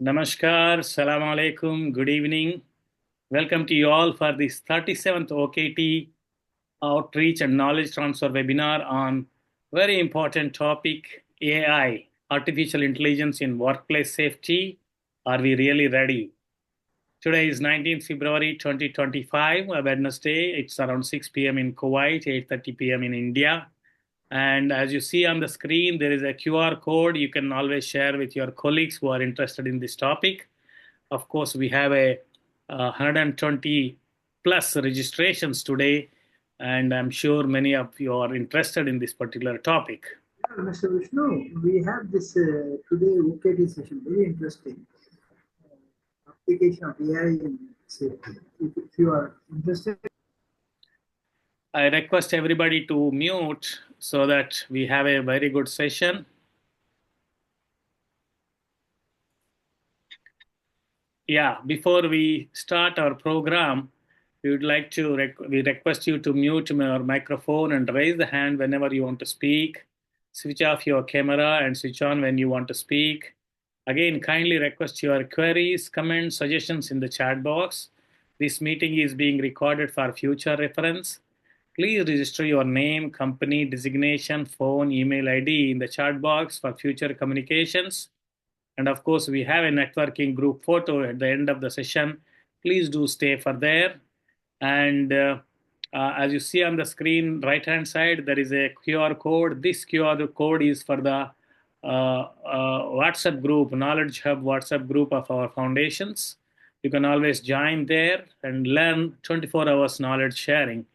Namaskar, Salam Alaikum, good evening. Welcome to you all for this 37th OKT Outreach and Knowledge Transfer webinar on very important topic AI, Artificial Intelligence in Workplace Safety. Are we really ready? Today is 19th February 2025, Wednesday. It's around 6 p.m. in Kuwait, 8:30 p.m. in India. And as you see on the screen, there is a QR code. You can always share with your colleagues who are interested in this topic. Of course, we have a 120 plus registrations today, and I'm sure many of you are interested in this particular topic. Yeah, Mr. Vishnu, we have this today OKT session, very interesting. Application of AI in safety. If you are interested. I request everybody to mute so that we have a very good session. Yeah, before we start our program, we would like to we request you to mute your microphone and raise the hand whenever you want to speak. Switch off your camera and switch on when you want to speak. Again, kindly request your queries, comments, suggestions in the chat box. This meeting is being recorded for future reference. Please register your name, company, designation, phone, email ID in the chat box for future communications. And of course, we have a networking group photo at the end of the session. Please do stay for there. And as you see on the screen, right-hand side, there is a QR code. This QR code is for the WhatsApp group, Knowledge Hub WhatsApp group of our foundations. You can always join there and learn 24 hours knowledge sharing.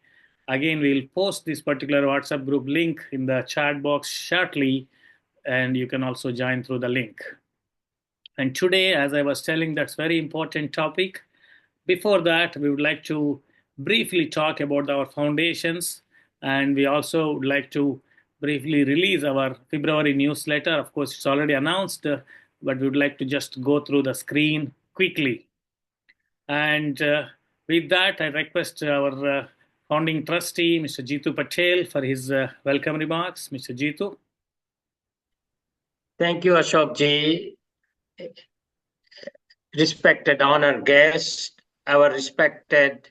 Again, we'll post this particular WhatsApp group link in the chat box shortly, and you can also join through the link. And today, as I was telling, that's very important topic. Before that, we would like to briefly talk about our foundations, and we also would like to briefly release our February newsletter. Of course, it's already announced, but we would like to just go through the screen quickly. And with that, I request our founding trustee, Mr. Jeetu Patel, for his welcome remarks. Mr. Jeetu. Thank you, Ashok ji. Respected honored guests, our respected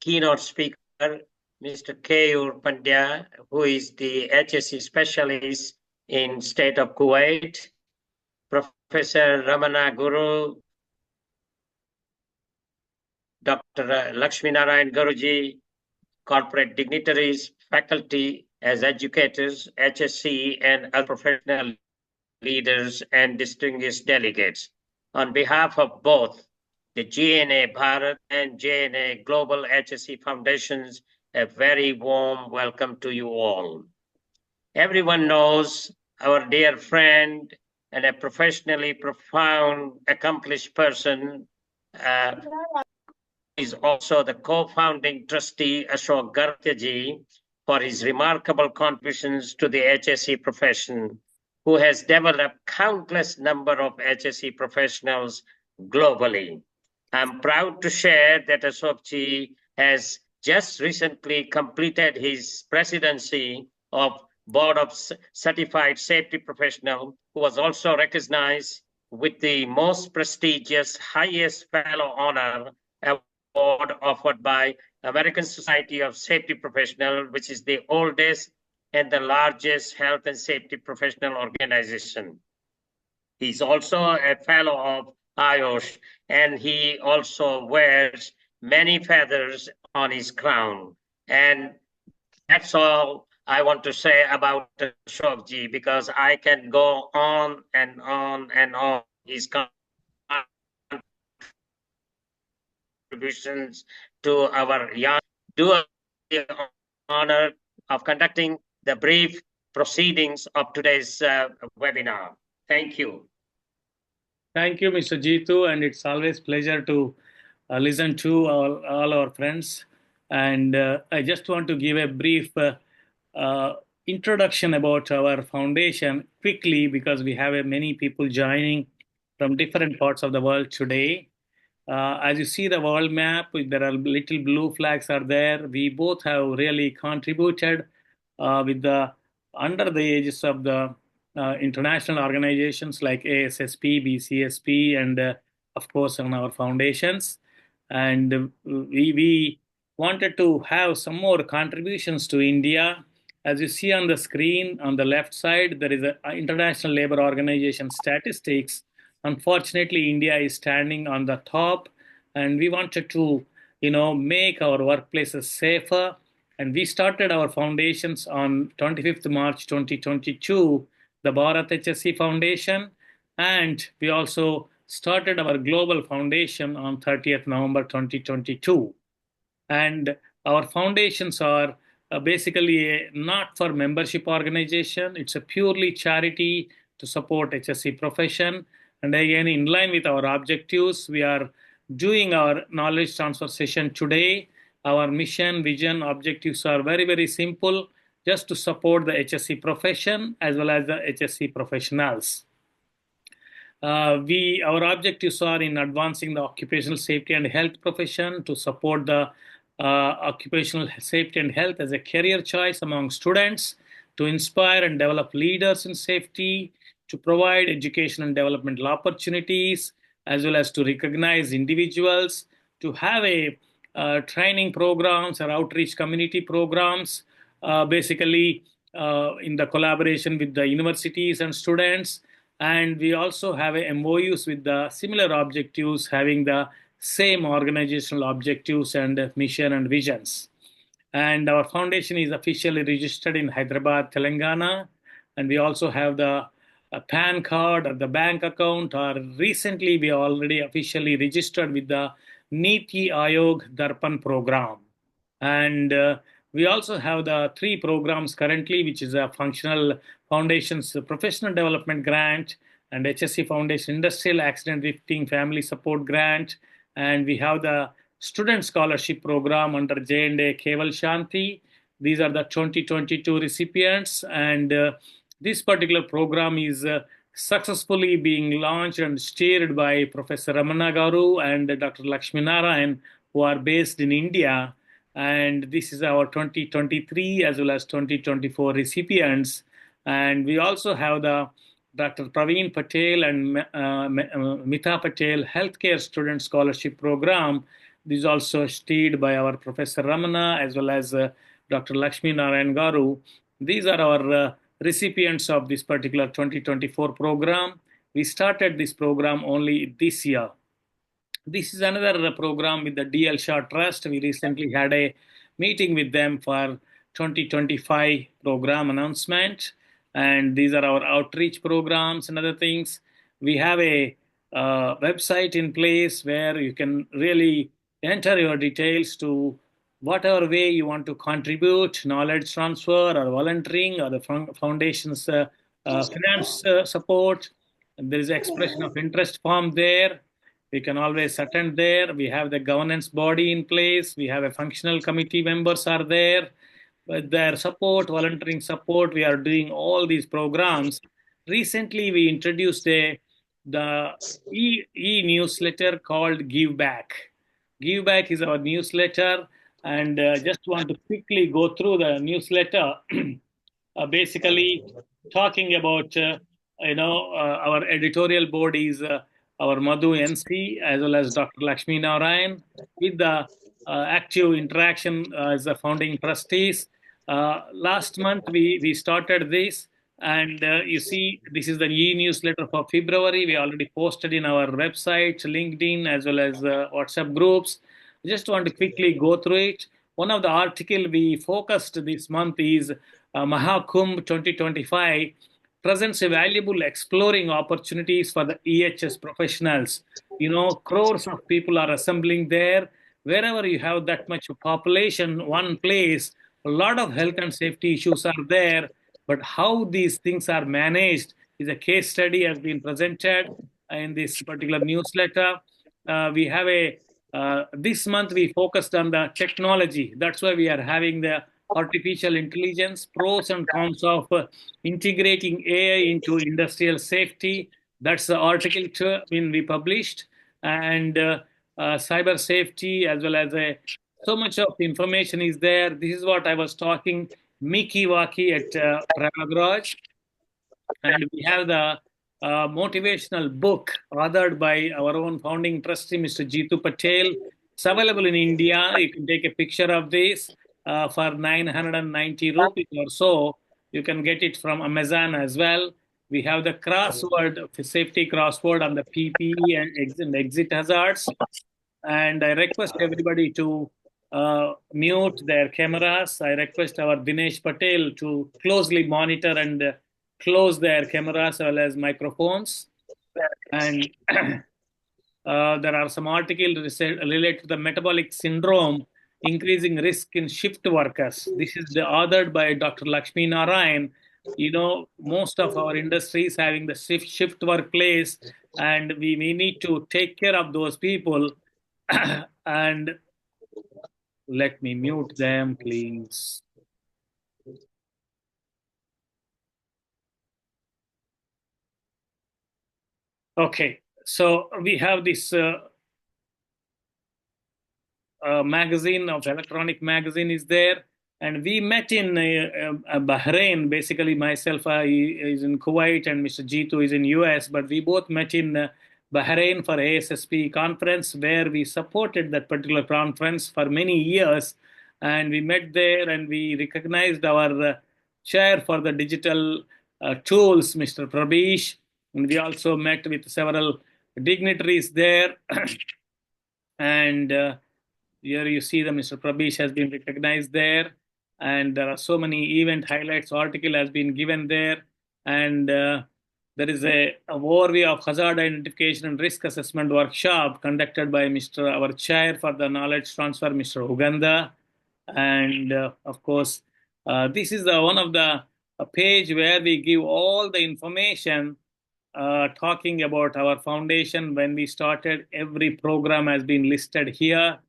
keynote speaker, Mr. Keyur Pandya, who is the HSE specialist in state of Kuwait, Professor Ramana Guru, Dr. Lakshmi Narayan Guruji, corporate dignitaries, faculty as educators, HSE, and other professional leaders and distinguished delegates. On behalf of both the J&A Bharat and J&A Global HSE Foundations, a very warm welcome to you all. Everyone knows our dear friend and a professionally profound, accomplished person is also the co-founding trustee Ashok Gartyaji for his remarkable contributions to the HSE profession, who has developed countless number of HSE professionals globally. I'm proud to share that Ashokji has just recently completed his presidency of Board of Certified Safety Professional, who was also recognized with the most prestigious, highest fellow honor award offered by American Society of Safety Professional, which is the oldest and the largest health and safety professional organization. He's also a fellow of IOSH, and he also wears many feathers on his crown. And that's all I want to say about Ashokji, because I can go on and on and on his contributions to our young. Do us the honor of conducting the brief proceedings of today's webinar. Thank you. Thank you, Mr. Jeetu, and it's always pleasure to listen to all our friends. And I just want to give a brief introduction about our foundation quickly, because we have many people joining from different parts of the world today. As you see the world map, there are little blue flags are there. We both have really contributed with the under the ages of the international organizations like ASSP, BCSP, and of course on our foundations. And we wanted to have some more contributions to India. As you see on the screen on the left side, there is a International Labour Organization statistics. Unfortunately, India is standing on the top, and we wanted to, make our workplaces safer. And we started our foundations on 25th March 2022, the Bharat HSC Foundation, and we also started our global foundation on 30th November 2022. And our foundations are basically not for membership organization. It's a purely charity to support HSC profession. And again, in line with our objectives, we are doing our knowledge transfer session today. Our mission, vision, objectives are very, very simple, just to support the HSC profession as well as the HSC professionals. Our objectives are in advancing the occupational safety and health profession, to support the occupational safety and health as a career choice among students, to inspire and develop leaders in safety, to provide education and developmental opportunities, as well as to recognize individuals, to have a training programs or outreach community programs, basically in the collaboration with the universities and students. And we also have MOUs with the similar objectives, having the same organizational objectives and mission and visions. And our foundation is officially registered in Hyderabad, Telangana. And we also have the PAN card or the bank account, or recently we are already officially registered with the Niti Aayog Darpan program. And we also have the 3 programs currently, which is a functional foundations professional development grant, and HSC Foundation Industrial Accident Victim Family Support Grant. And we have the student scholarship program under J&A Keval Shanti. These are the 2022 recipients. And this particular program is successfully being launched and steered by Professor Ramana Garu and Dr. Lakshmi Narayan, who are based in India. And this is our 2023 as well as 2024 recipients. And we also have the Dr. Praveen Patel and Mita Patel Healthcare Student Scholarship Program. This is also steered by our Professor Ramana as well as Dr. Lakshmi Narayan Garu. These are our recipients of this particular 2024 program. We started this program only this year. This is another program with the DL Shah Trust. We recently had a meeting with them for 2025 program announcement. And these are our outreach programs and other things. We have a website in place where you can really enter your details to whatever way you want to contribute, knowledge transfer or volunteering or the foundation's finance support. And there is an expression of interest form there. We can always attend there. We have the governance body in place. We have a functional committee members are there. With their support, volunteering support, we are doing all these programs. Recently, we introduced the e-newsletter called Give Back. Give Back is our newsletter, and just want to quickly go through the newsletter. Basically, talking about our editorial board is our Madhu NC as well as Dr. Lakshmi Narayan, with the active interaction as the founding trustees. Last month we started this, and you see this is the e-newsletter for February. We already posted in our website, LinkedIn, as well as WhatsApp groups. Just want to quickly go through it. One of the article we focused this month is Mahakumbh 2025 presents a valuable exploring opportunities for the EHS professionals. Crores of people are assembling there. Wherever you have that much population, one place, a lot of health and safety issues are there. But how these things are managed is a case study has been presented in this particular newsletter. We have this month we focused on the technology. That's why we are having the artificial intelligence, pros and cons of integrating AI into industrial safety. That's the article we published. And cyber safety, as well as so much of information is there. This is what I was talking, Miki Waki at Prayagraj. And we have the motivational book authored by our own founding trustee, Mr. Jitu Patel. It's available in India. You can take a picture of this for 990 rupees or so. You can get it from Amazon as well. We have the crossword, safety crossword on the PPE and exit hazards. And I request everybody to mute their cameras. I request our Dinesh Patel to closely monitor and close their cameras as well as microphones. And there are some articles related to the metabolic syndrome, increasing risk in shift workers. This is authored by Dr. Lakshmi Narayan. You know, most of our industries having the shift workplace, and we need to take care of those people. And let me mute them, please. Okay, so we have this magazine of electronic magazine is there, and we met in Bahrain. Basically, myself is in Kuwait, and Mr. Jitu is in US. But we both met in Bahrain for ASSP conference, where we supported that particular conference for many years. And we met there, and we recognized our chair for the digital tools, Mr. Prabish. And we also met with several dignitaries there. And here you see that Mr. Prabish has been recognized there, and there are so many event highlights. Article has been given there, and there is a overview of hazard identification and risk assessment workshop conducted by Mr. our chair for the knowledge transfer, Mr. Uganda, and of course, this is one of the a page where we give all the information talking about our foundation. When we started, every program has been listed here,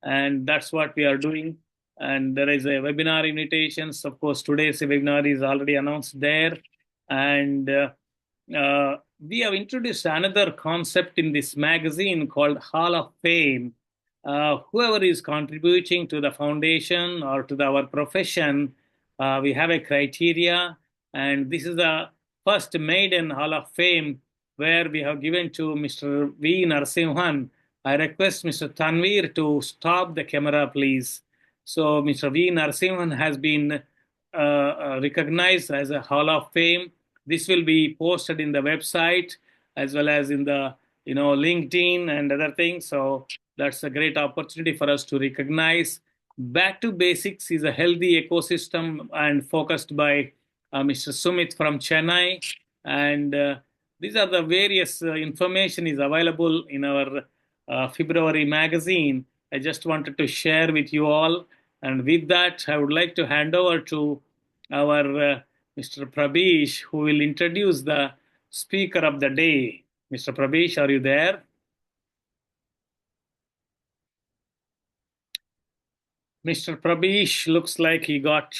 and that's what we are doing. And there is a webinar invitations. Of course, today's webinar is already announced there. And we have introduced another concept in this magazine called Hall of Fame. Whoever is contributing to the foundation or to our profession, we have a criteria, and this is the first maiden Hall of Fame where we have given to Mr. V. Narasimhan. I request Mr. Tanvir to stop the camera, please. So Mr. V. Narasimhan has been recognized as a Hall of Fame. This will be posted in the website as well as in the LinkedIn and other things. So that's a great opportunity for us to recognize. Back to Basics is a healthy ecosystem and focused by Mr. Sumit from Chennai. And these are the various information is available in our February magazine. I just wanted to share with you all. And with that, I would like to hand over to our Mr. Prabish, who will introduce the speaker of the day. Mr. Prabish, are you there? Mr. Prabish looks like he got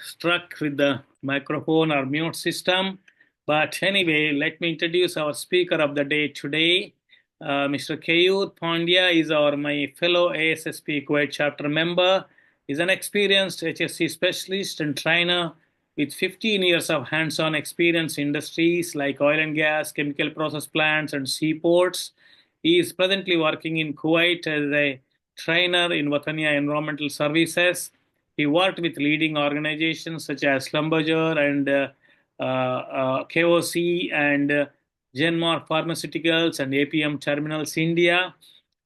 struck with the microphone or mute system. But anyway, let me introduce our speaker of the day today. Mr. Keyur Pandya is my fellow ASSP Kuwait chapter member. He's an experienced HSC specialist and trainer with 15 years of hands-on experience in industries like oil and gas, chemical process plants, and seaports. He is presently working in Kuwait as a trainer in Watania Environmental Services. He worked with leading organizations such as Schlumberger and KOC and Genmark Pharmaceuticals and APM Terminals India.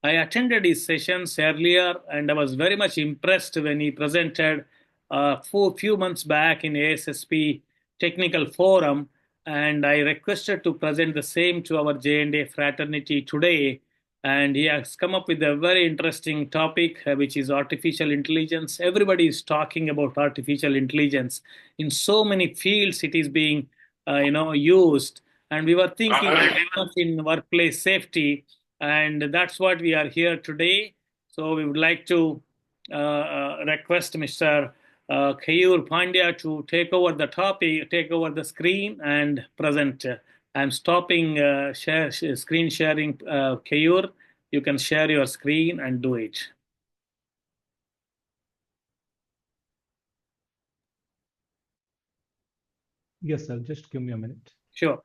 I attended his sessions earlier, and I was very much impressed when he presented a few months back in ASSP Technical Forum, and I requested to present the same to our J&A fraternity today. And he has come up with a very interesting topic, which is artificial intelligence. Everybody is talking about artificial intelligence. In so many fields, it is being used. And we were thinking in workplace safety, and that's what we are here today. So we would like to request Mr. Keyur Pandya to take over the topic, take over the screen and present. I'm stopping screen sharing. Keyur, you can share your screen and do it. Yes, sir. Just give me a minute. Sure.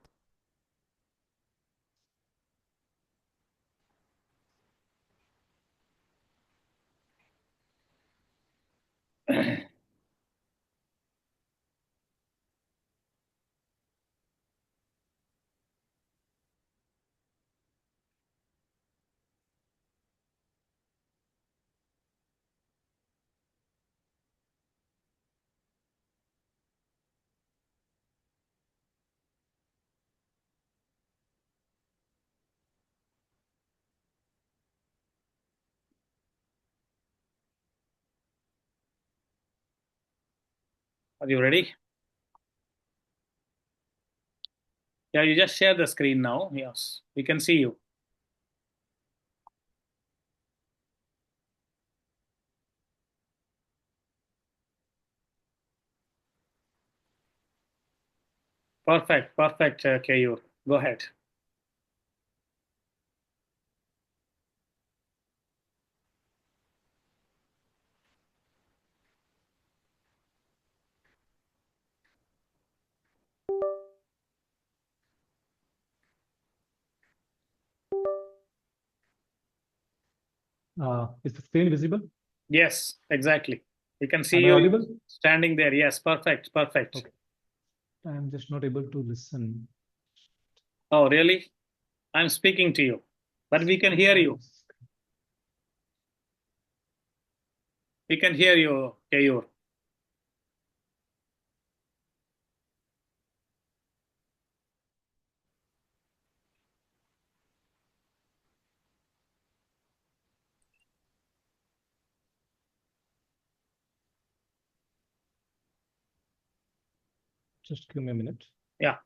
Are you ready? Yeah, you just share the screen now. Yes, we can see you. Perfect, perfect, Keyur. Go ahead. Is the screen visible? Yes, exactly. We can see Am I you audible? standing there. Yes, perfect, perfect. Okay. I'm just not able to listen. Oh, really? I'm speaking to you, but we can hear you. We can hear you, Keyur. Just give me a minute. Yeah.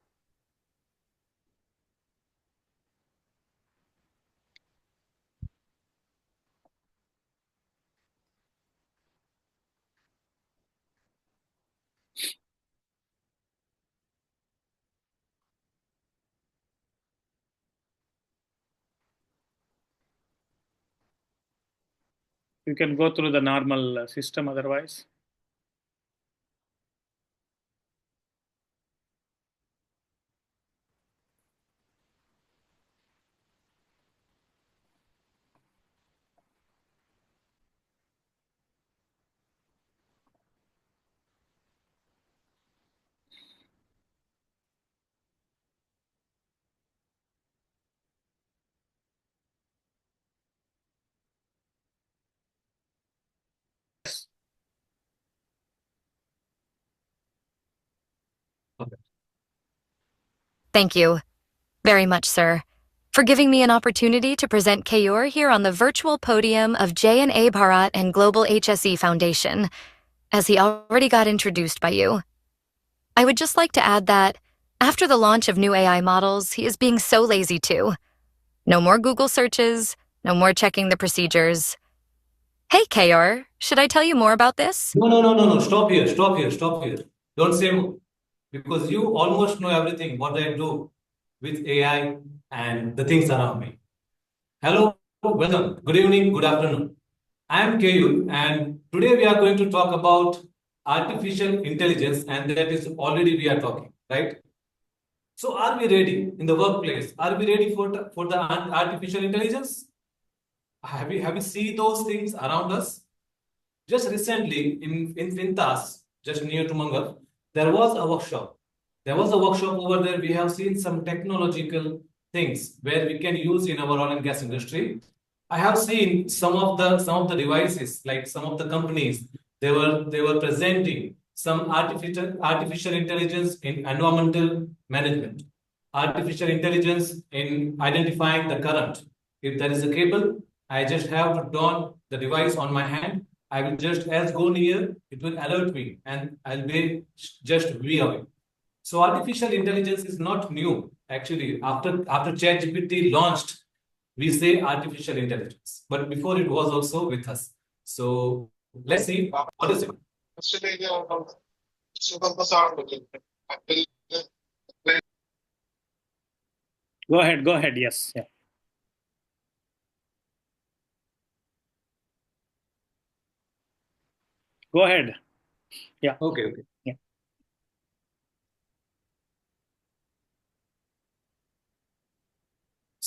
You can go through the normal system otherwise. Yes. Thank you very much, sir, for giving me an opportunity to present Keyur here on the virtual podium of J&A Bharat and Global HSE Foundation, as he already got introduced by you. I would just like to add that after the launch of new AI models, he is being so lazy too. No more Google searches, no more checking the procedures. Hey, Keyur, should I tell you more about this? No. Stop here. Stop here. Stop here. Don't say more. Because you almost know everything what I do with AI and the things around me. Hello, welcome. Good evening, good afternoon. I am Keyur, and today we are going to talk about artificial intelligence, and that is already we are talking, right? So, are we ready in the workplace? Are we ready for the artificial intelligence? Have you seen those things around us? Just recently in Fintas, just near to Mangal, there was a workshop. There was a workshop over there. We have seen some technological things where we can use in our oil and gas industry. I have seen some of the devices, like some of the companies, they were presenting some artificial intelligence in environmental management, artificial intelligence in identifying the current. If there is a cable, I just have to turn the device on my hand. I will just as go near, it will alert me, and I'll be just way away. So artificial intelligence is not new. Actually, after ChatGPT launched, we say artificial intelligence, but before it was also with us. So let's see what is it. Go ahead. Go ahead. Yes. Yeah. Go ahead. Yeah. Okay. Yeah.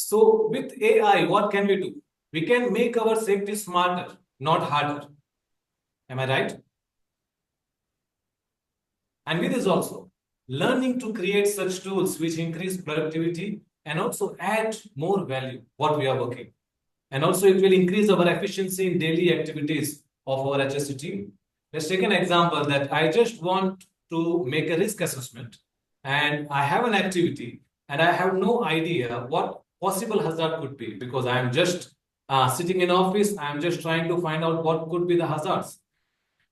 So with AI, what can we do? We can make our safety smarter, not harder. Am I right? And with this also, learning to create such tools which increase productivity and also add more value what we are working. And also it will increase our efficiency in daily activities of our HSC team. Let's take an example that I just want to make a risk assessment and I have an activity and I have no idea what possible hazard could be because I'm just sitting in office. I'm just trying to find out what could be the hazards.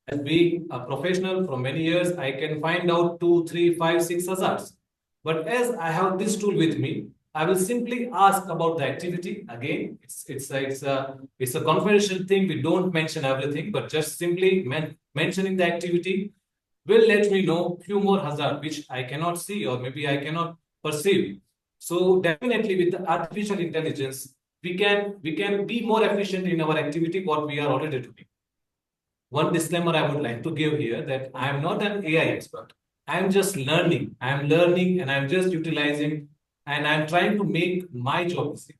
As being a professional for many years, I can find out 2, 3, 5, 6 hazards. But as I have this tool with me, I will simply ask about the activity. Again, it's a confidential thing. We don't mention everything, but just simply mentioning the activity will let me know few more hazards which I cannot see or maybe I cannot perceive. So definitely with the artificial intelligence, we can be more efficient in our activity what we are already doing. One disclaimer I would like to give here that I am not an AI expert. I am just learning. I am learning and I'm just utilizing and I'm trying to make my job easy.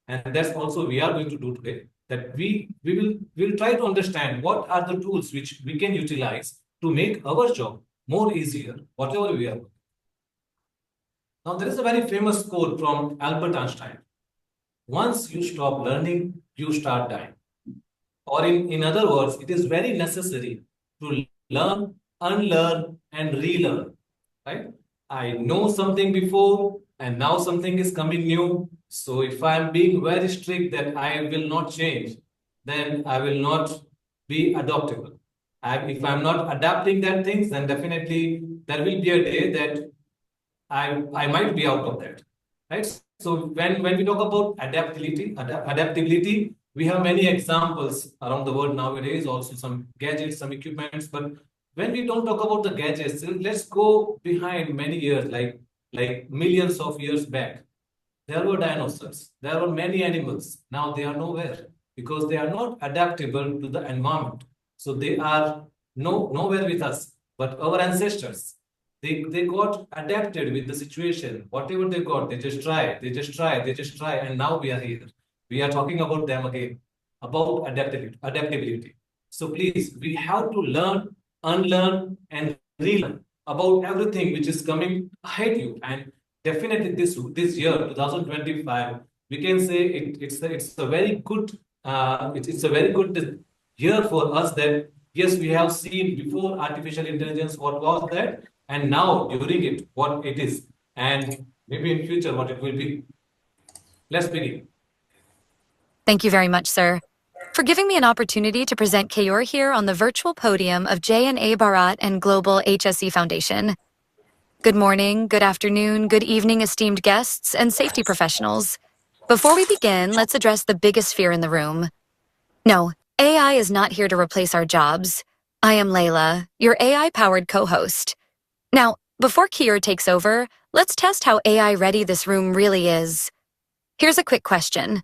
And that's also we are going to do today. That we'll try to understand what are the tools which we can utilize to make our job more easier, whatever we are doing. Now there is a very famous quote from Albert Einstein. Once you stop learning, you start dying. Or in other words, it is very necessary to learn, unlearn, and relearn. Right? I know something before, and now something is coming new. So if I'm being very strict that I will not change, then I will not be adaptable. If I'm not adapting that things, then definitely there will be a day that I might be out of that. Right? So when we talk about adaptability, we have many examples around the world nowadays, also some gadgets, some equipments. But when we don't talk about the gadgets, let's go behind many years, like millions of years back. There were dinosaurs. There were many animals. Now they are nowhere because they are not adaptable to the environment. So they are nowhere with us. But our ancestors, they got adapted with the situation. Whatever they got, they just try, and now we are here. We are talking about them again, about adaptability. So please, we have to learn, unlearn, and relearn about everything which is coming ahead you. And definitely this year, 2025, we can say it's a very good it's a very good year for us that yes, we have seen before artificial intelligence what was that, and now during it what it is, and maybe in future what it will be. Let's begin. Thank you very much, sir, for giving me an opportunity to present Keyur here on the virtual podium of J&A Bharat and Global HSE Foundation. Good morning, good afternoon, good evening, esteemed guests and safety professionals. Before we begin, let's address the biggest fear in the room. No, AI is not here to replace our jobs. I am Layla, your AI-powered co-host. Now, before Keyur takes over, let's test how AI-ready this room really is. Here's a quick question.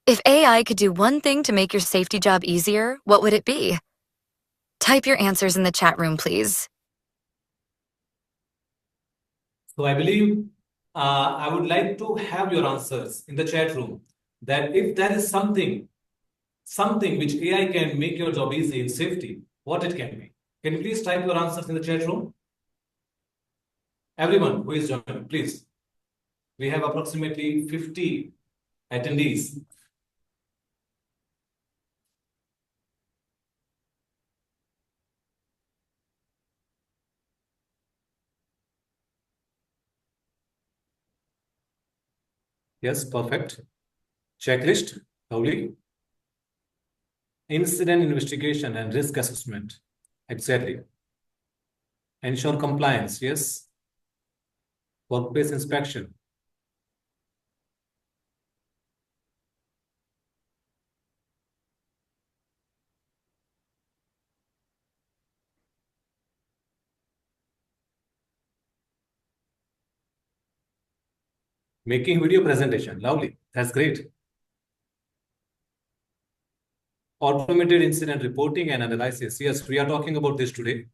If AI could do one thing to make your safety job easier, what would it be? Type your answers in the chat room, please. So I believe I would like to have your answers in the chat room that if there is something which AI can make your job easy in safety, what it can be. Can you please type your answers in the chat room? Everyone who is joining, please. We have approximately 50 attendees. Yes, perfect. Checklist, lovely. Incident investigation and risk assessment, exactly. Ensure compliance, yes. Workplace inspection. Making video presentation, lovely, that's great. Automated incident reporting and analysis. Yes, we are talking about this today.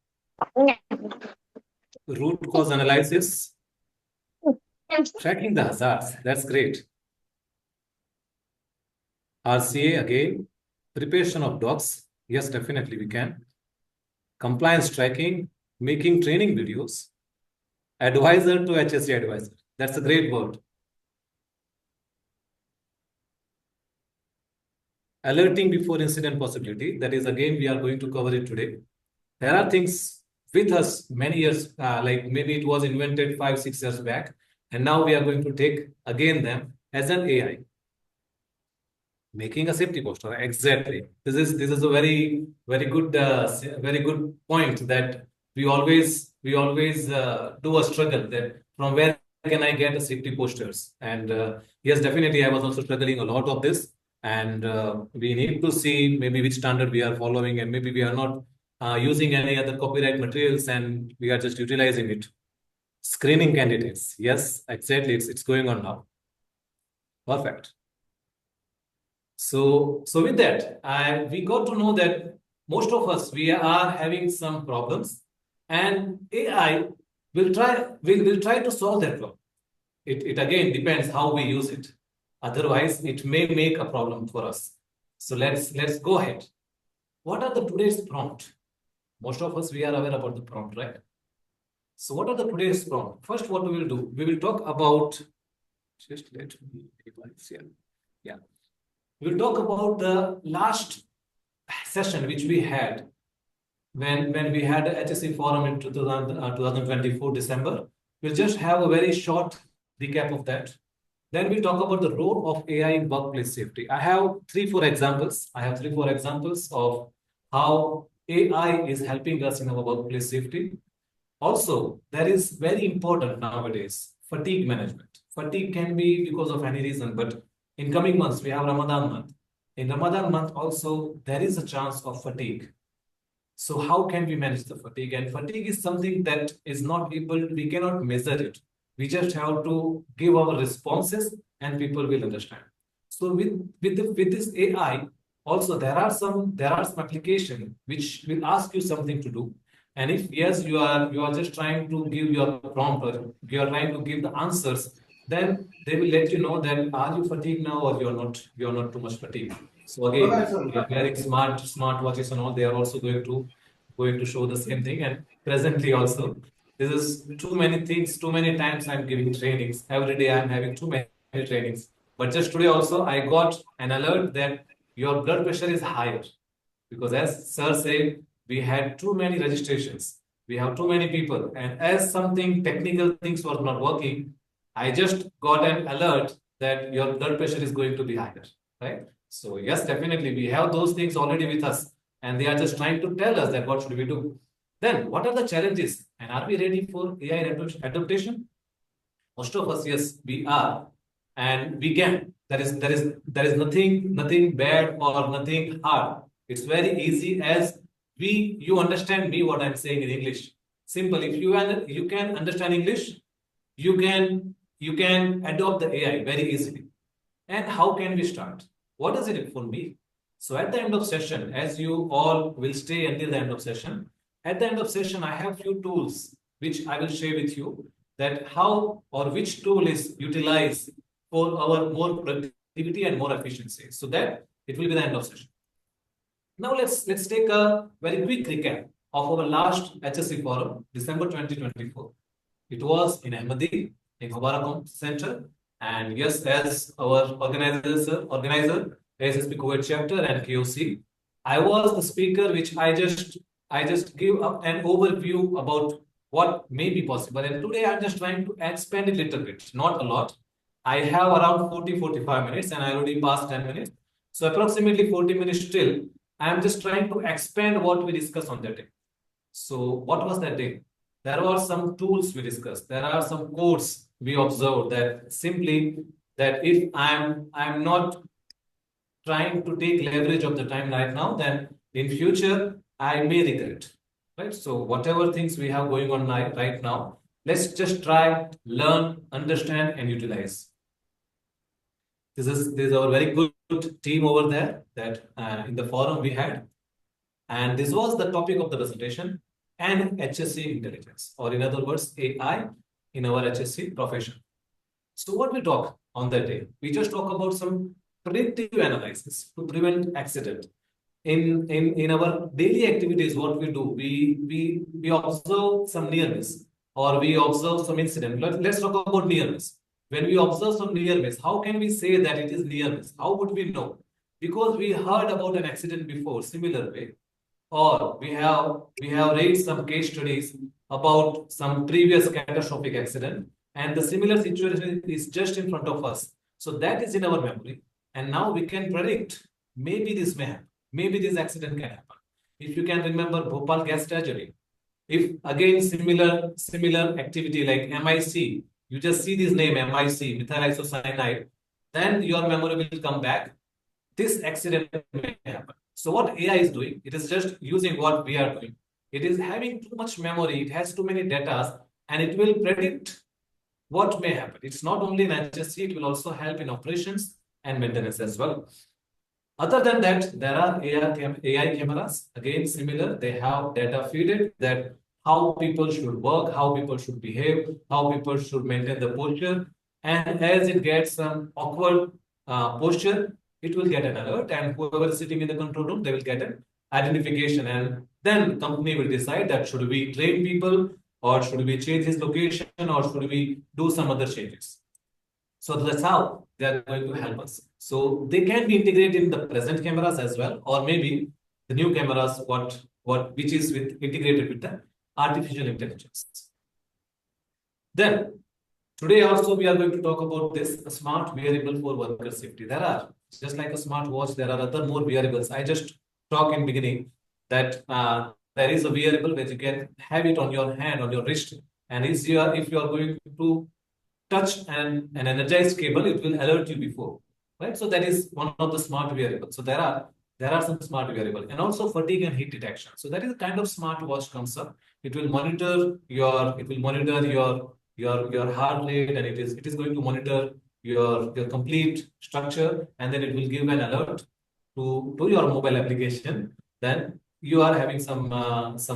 Root cause analysis. Tracking the hazards. That's great. RCA again, preparation of docs. Yes, definitely we can. Compliance tracking, making training videos, advisor to HSC advisor. That's a great word. Alerting before incident possibility. That is again, we are going to cover it today. There are things with us many years, like maybe it was invented 5-6 years back, and now we are going to take again them as an AI. Making a safety poster, exactly. This is a very good point that we always do a struggle that from where can I get a safety posters, and yes, definitely I was also struggling a lot of this, and we need to see maybe which standard we are following, and maybe we are not using any other copyright materials, and we are just utilizing it. Screening candidates, yes, exactly. It's going on now. Perfect. So with that, we got to know that most of us, we are having some problems, and AI will try to solve that problem. It again depends how we use it. Otherwise, it may make a problem for us. So let's go ahead. What are the today's prompt? Most of us, we are aware about the prompt, right? So what are the today's prompt? First, what we will do, we will talk about, just let me revise here. Yeah. We'll talk about the last session which we had when we had the HSC forum in 2024 December. We'll just have a very short recap of that. Then we'll talk about the role of AI in workplace safety. I have 3-4 examples. I have 3-4 examples of how AI is helping us in our workplace safety. Also, that is very important nowadays, fatigue management. Fatigue can be because of any reason, but in coming months, we have Ramadan month. In Ramadan month also, there is a chance of fatigue. So how can we manage the fatigue? And fatigue is something that is not able, we cannot measure it. We just have to give our responses and people will understand. So with this AI, also there are some application which will ask you something to do. And if yes, you are just trying to give your prompt or you are trying to give the answers, then they will let you know that are you fatigued now or you're not too much fatigued. So again, we are wearing smart watches and all, they are also going to show the same thing. And presently also, this is too many things, too many times I'm giving trainings. Every day I'm having too many trainings. But just today also, I got an alert that your blood pressure is higher. Because as sir said, we had too many registrations. We have too many people. And as something technical things were not working, I just got an alert that your blood pressure is going to be higher, right? So yes, definitely we have those things already with us, and they are just trying to tell us that what should we do. Then what are the challenges, and are we ready for AI adaptation? Most of us, yes, we are, and we can. There is nothing bad or nothing hard. It's very easy as you understand me what I'm saying in English. Simple. If you can understand English, you can adopt the AI very easily. And how can we start? What does it for me? So at the end of session, as you all will stay until the end of session, at the end of session, I have few tools which I will share with you that how or which tool is utilized for our more productivity and more efficiency. So that it will be the end of session. Now let's take a very quick recap of our last HSC forum, December 2024. It was in Ahmadi, in Mubarak Center. And yes, as our organizer, ASSP Kuwait chapter and KOC, I was the speaker, which I just give up an overview about what may be possible. And today I'm just trying to expand it a little bit, not a lot. I have around 40-45 minutes and I already passed 10 minutes. So approximately 40 minutes still. I'm just trying to expand what we discussed on that day. So what was that day? There were some tools we discussed. There are some codes we observed that simply that if I'm not trying to take leverage of the time right now, then in future I may regret. Right? So whatever things we have going on right now, let's just try, learn, understand, and utilize. This is our very good team over there that in the forum we had. And this was the topic of the presentation, and HSC intelligence, or in other words, AI in our HSC profession. So what we talk on that day? We just talk about some predictive analysis to prevent accident. In our daily activities, what we do, we observe some near miss or we observe some incident. Let's talk about near miss. When we observe some near miss, how can we say that it is near miss? How would we know? Because we heard about an accident before, similar way, or we have read some case studies about some previous catastrophic accident, and the similar situation is just in front of us. So that is in our memory, and now we can predict maybe this may happen, maybe this accident can happen. If you can remember Bhopal gas tragedy, if again similar activity like MIC, you just see this name MIC, methyl isocyanide, then your memory will come back. This accident may happen. So what AI is doing, it is just using what we are doing. It is having too much memory, it has too many data, and it will predict what may happen. It's not only in HSC, it will also help in operations and maintenance as well. Other than that, there are AI cameras, again similar, they have data feeded that how people should work, how people should behave, how people should maintain the posture. And as it gets some awkward posture, it will get an alert, and whoever is sitting in the control room, they will get an identification, and then company will decide that should we train people, or should we change his location, or should we do some other changes. So that's how they are going to help us. So they can be integrated in the present cameras as well, or maybe the new cameras, which is integrated with the artificial intelligence. Then today also we are going to talk about this smart wearable for worker safety. There are, just like a smart watch, there are other more wearables. I just talked in beginning that there is a wearable where you can have it on your hand, on your wrist, and if you are going to touch an energized cable, it will alert you before, right? So that is one of the smart wearables. So there are some smart wearables, and also fatigue and heat detection. So that is a kind of smart watch comes up. It will monitor your heart rate, and it is going to monitor your complete structure, and then it will give an alert to your mobile application. Then you are having some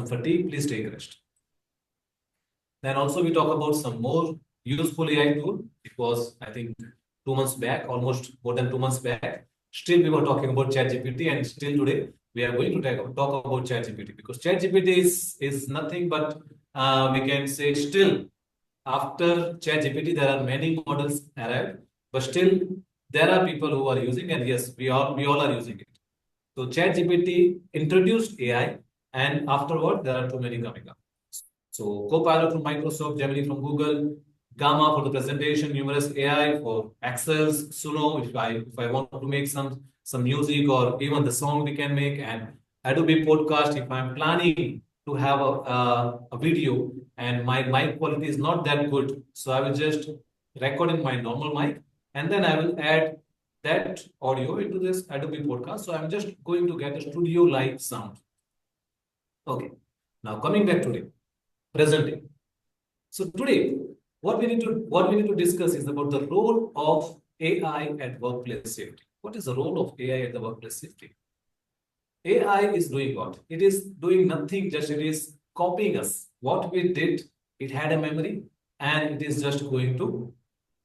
fatigue, please take a rest. Then also we talk about some more useful AI tool. It was, I think, 2 months back, almost more than 2 months back. Still we were talking about ChatGPT, and still today we are going to talk about ChatGPT, because ChatGPT is nothing but we can say still after ChatGPT there are many models arrived, but still there are people who are using, and yes, we all are using it. So ChatGPT introduced AI, and afterward there are too many coming up. So Copilot from Microsoft, Gemini from Google, Gamma for the presentation, numerous AI for Excel, Suno if I want to make some music or even the song we can make, and Adobe Podcast if I'm planning to have a video and my mic quality is not that good, so I will just record in my normal mic, and then I will add that audio into this Adobe Podcast. So I'm just going to get a studio like sound. Okay, now coming back today, presenting. So today, what we need to discuss is about the role of AI at workplace safety. What is the role of AI at the workplace safety? AI is doing what? It is doing nothing, just it is copying us. What we did, it had a memory, and it is just going to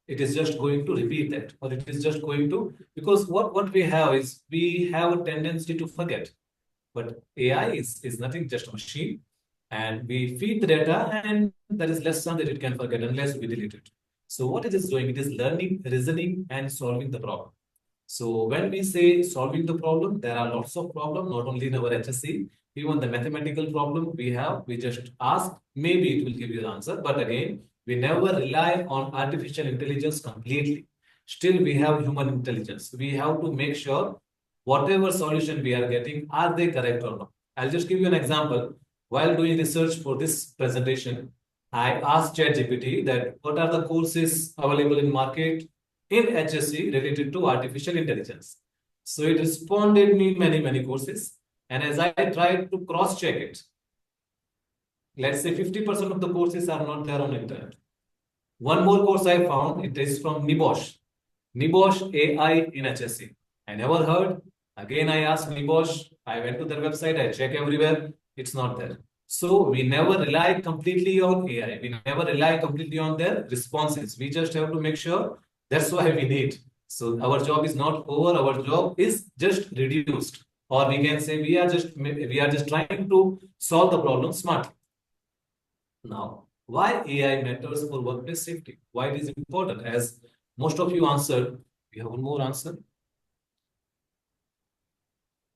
repeat that, or it is just going to, because what we have is we have a tendency to forget. But AI is nothing, just a machine, and we feed the data, and there is less chance that it can forget unless we delete it. So what it is doing, it is learning, reasoning, and solving the problem. So when we say solving the problem, there are lots of problems, not only in our HSC, even the mathematical problem we just ask, maybe it will give you the answer. But again, we never rely on artificial intelligence completely. Still, we have human intelligence. We have to make sure whatever solution we are getting, are they correct or not? I'll just give you an example. While doing research for this presentation, I asked ChatGPT that what are the courses available in market in HSC related to artificial intelligence. So it responded me many courses. And as I tried to cross-check it, let's say 50% of the courses are not there on internet. One more course I found, it is from NIBOSH AI in HSC. I never heard. Again, I asked NIBOSH, I went to their website, I check everywhere, it's not there. So we never rely completely on AI. We never rely completely on their responses. We just have to make sure. That's why we need So our job is not over, our job is just reduced. Or we can say we are just trying to solve the problem smartly. Now, why AI matters for workplace safety? Why it is important? As most of you answered, we have one more answer.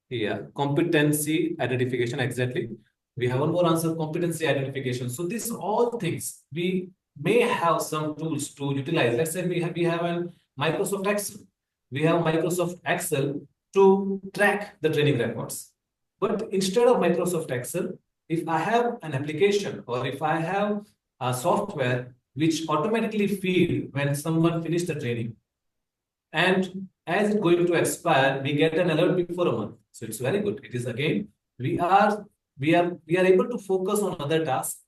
Yeah, competency identification, exactly. We have one more answer, competency identification. So these all things, we may have some tools to utilize. Let's say we have an Microsoft Excel. We have Microsoft Excel to track the training records. But instead of Microsoft Excel, if I have an application or if I have a software which automatically feed when someone finished the training, and as it's going to expire, we get an alert before a month. So it's very good. It is again, we are able to focus on other tasks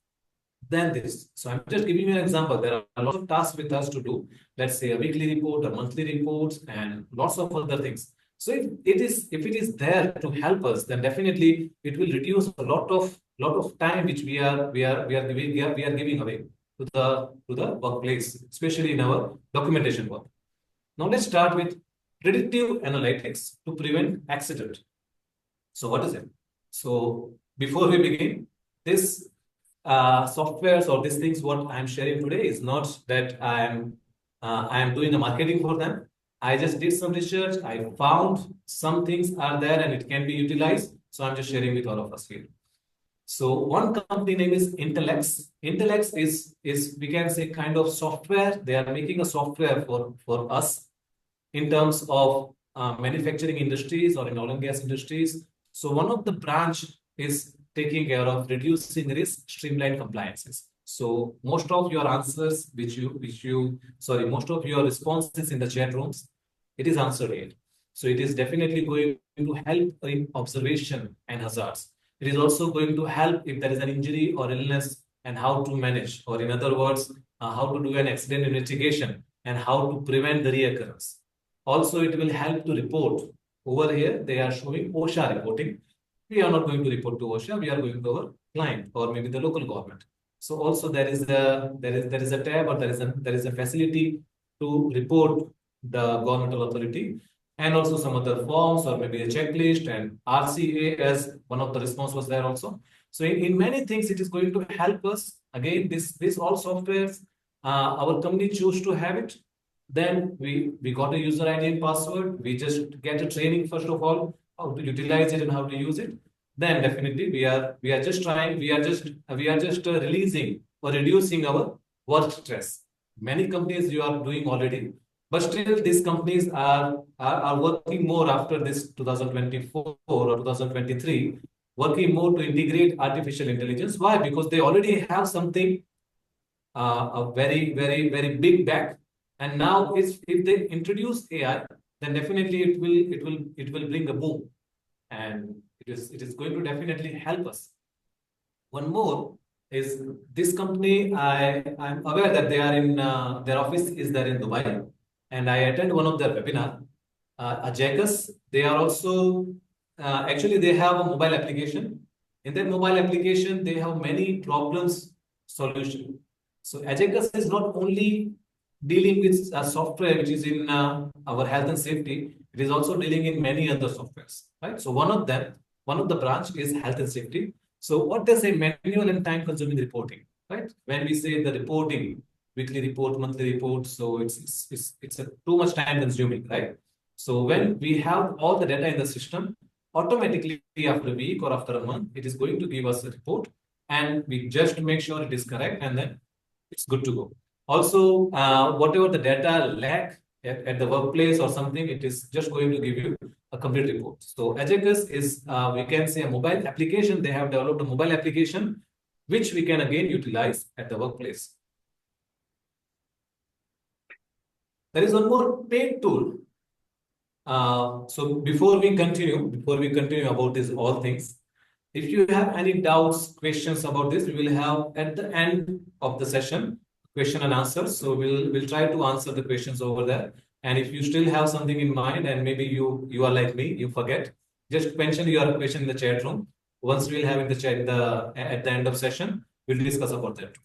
than this. So I'm just giving you an example. There are a lot of tasks with us to do. Let's say a weekly report, a monthly reports, and lots of other things. So if it is there to help us, then definitely it will reduce a lot of time which we are giving away to the workplace, especially in our documentation work. Now let's start with predictive analytics to prevent accident. So what is it? So before we begin, this softwares or these things what I'm sharing today is not that I am doing the marketing for them. I just did some research. I found some things are there and it can be utilized. So I'm just sharing with all of us here. So one company name is Intellex. Intellex is we can say kind of software. They are making a software for us in terms of manufacturing industries or in oil and gas industries. So one of the branch is taking care of reducing risk, streamline compliances. So most of your answers, most of your responses in the chat rooms, it is answered here. So it is definitely going to help in observation and hazards. It is also going to help if there is an injury or illness and how to manage, or in other words, how to do an accident investigation and how to prevent the reoccurrence. Also, it will help to report. Over here, they are showing OSHA reporting. We are not going to report to OSHA. We are going to our client or maybe the local government. So also there is a tab or there is a facility to report the governmental authority, and also some other forms or maybe a checklist and RCA as one of the response was there also. So in many things, it is going to help us. Again, this all softwares, our company choose to have it. Then we got a user ID and password. We just get a training first of all, how to utilize it and how to use it. Then definitely we are just releasing or reducing our work stress. Many companies you are doing already, but still these companies are working more after this 2024 or 2023, working more to integrate artificial intelligence. Why? Because they already have something a very big back. And now, if they introduce AI, then definitely it will bring a boom, and it is going to definitely help us. One more is this company. I'm aware that they are in their office is there in Dubai, and I attend one of their webinar. Ajagus, they are also actually they have a mobile application. In that mobile application, they have many problems solution. So Ajagus is not only dealing with a software which is in our health and safety, it is also dealing in many other softwares, right? So one of the branch is health and safety. So what they say, manual and time consuming reporting, right? When we say the reporting, weekly report, monthly report, so it's too much time consuming, right? So when we have all the data in the system, automatically after a week or after a month, it is going to give us a report, and we just make sure it is correct, and then it's good to go. Also, whatever the data lack at the workplace or something, it is just going to give you a complete report. So Ajagus is, we can say, a mobile application. They have developed a mobile application, which we can again utilize at the workplace. There is one more paid tool. So before we continue about this all things, if you have any doubts, questions about this, we will have at the end of the session question and answers. So we'll try to answer the questions over there. And if you still have something in mind and maybe you are like me, you forget, just mention your question in the chat room. Once we'll have in the chat at the end of session, we'll discuss about that.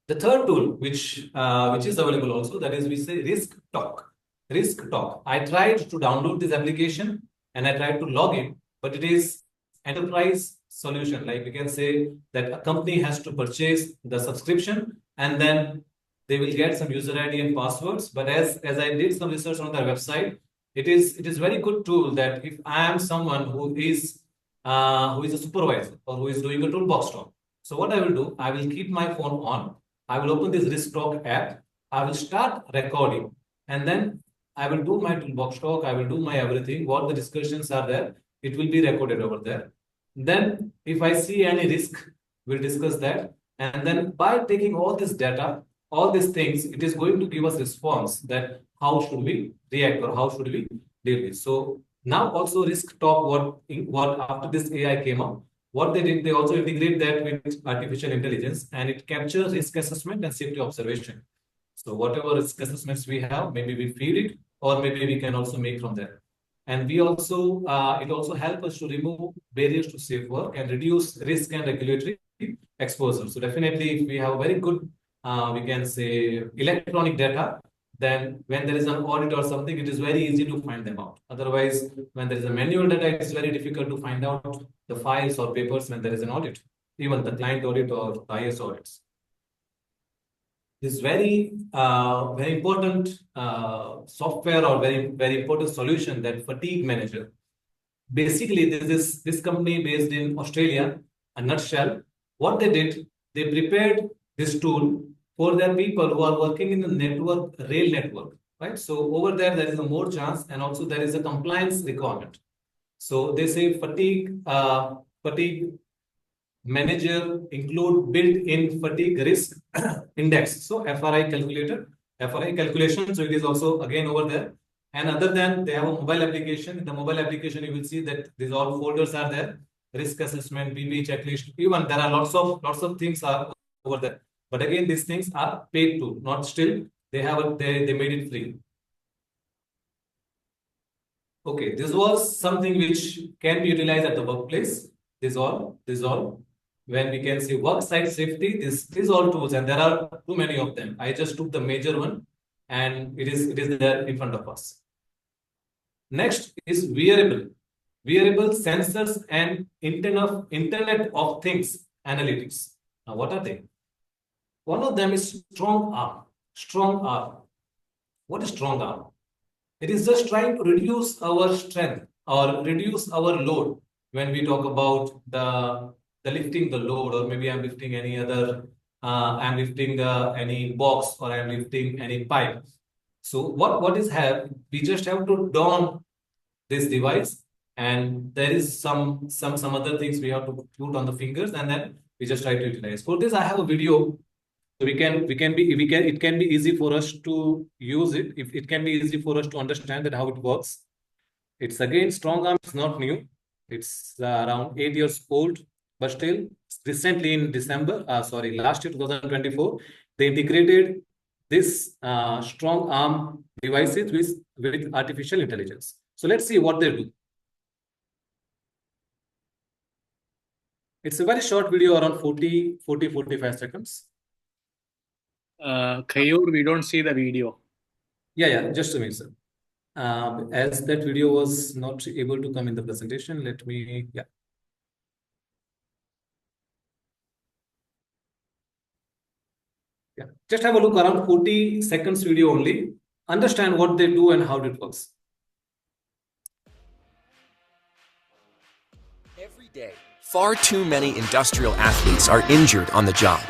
The third tool, which is available also, that is we say Risk Talk. Risk Talk. I tried to download this application and I tried to log in, but it is enterprise solution. Like we can say that a company has to purchase the subscription and then they will get some user ID and passwords. But as I did some research on their website, it is very good tool that if I am someone who is a supervisor or who is doing a toolbox talk. So what I will do, I will keep my phone on. I will open this Risk Talk app. I will start recording, and then I will do my toolbox talk. I will do my everything. What the discussions are there, it will be recorded over there. Then, if I see any risk, we'll discuss that. And then, by taking all this data, all these things, it is going to give us response that how should we react or how should we deal with. So now also Risk Talk, what after this AI came up, what they did, they also integrate that with artificial intelligence, and it captures risk assessment and safety observation. So whatever risk assessments we have, maybe we feed it, or maybe we can also make from there. And we also, it also helps us to remove barriers to safe work and reduce risk and regulatory exposure. So definitely, if we have very good, we can say electronic data, then when there is an audit or something, it is very easy to find them out. Otherwise, when there is a manual data, it's very difficult to find out the files or papers when there is an audit, even the client audit or IS audits. This very important software or very important solution, that Fatigue Manager. Basically, this company based in Australia, a nutshell, what they did, they prepared this tool for their people who are working in the rail network, right? So over there is a more chance, and also there is a compliance requirement. So they say Fatigue Manager include built-in fatigue risk index. So FRI calculation. So it is also again over there. And other than, they have a mobile application. In the mobile application, you will see that these all folders are there. Risk assessment, PPE checklist. Even there are lots of things are over there. But again, these things are paid to, not still. They made it free. Okay, this was something which can be utilized at the workplace. This all. When we can say work site safety, these all tools, and there are too many of them. I just took the major one, and it is there in front of us. Next is wearable sensors and Internet of Things analytics. Now, what are they? One of them is strong arm. What is strong arm? It is just trying to reduce our strength or reduce our load when we talk about the lifting the load, or maybe I'm lifting any other, I'm lifting any box, or I'm lifting any pipe. So what is have? We just have to don this device, and there is some other things we have to put on the fingers, and then we just try to utilize. For this, I have a video. So it can be easy for us to use it. If it can be easy for us to understand that how it works. It's again, strong arm is not new. It's around 8 years old, but still recently in last year 2024, they integrated this strong arm devices with artificial intelligence. So let's see what they do. It's a very short video, around 45 seconds. Keyur, we don't see the video. Yeah, just a minute, sir. As that video was not able to come in the presentation, let me, yeah. Just have a look, around 40 seconds video only. Understand what they do and how it works. Every day, far too many industrial athletes are injured on the job.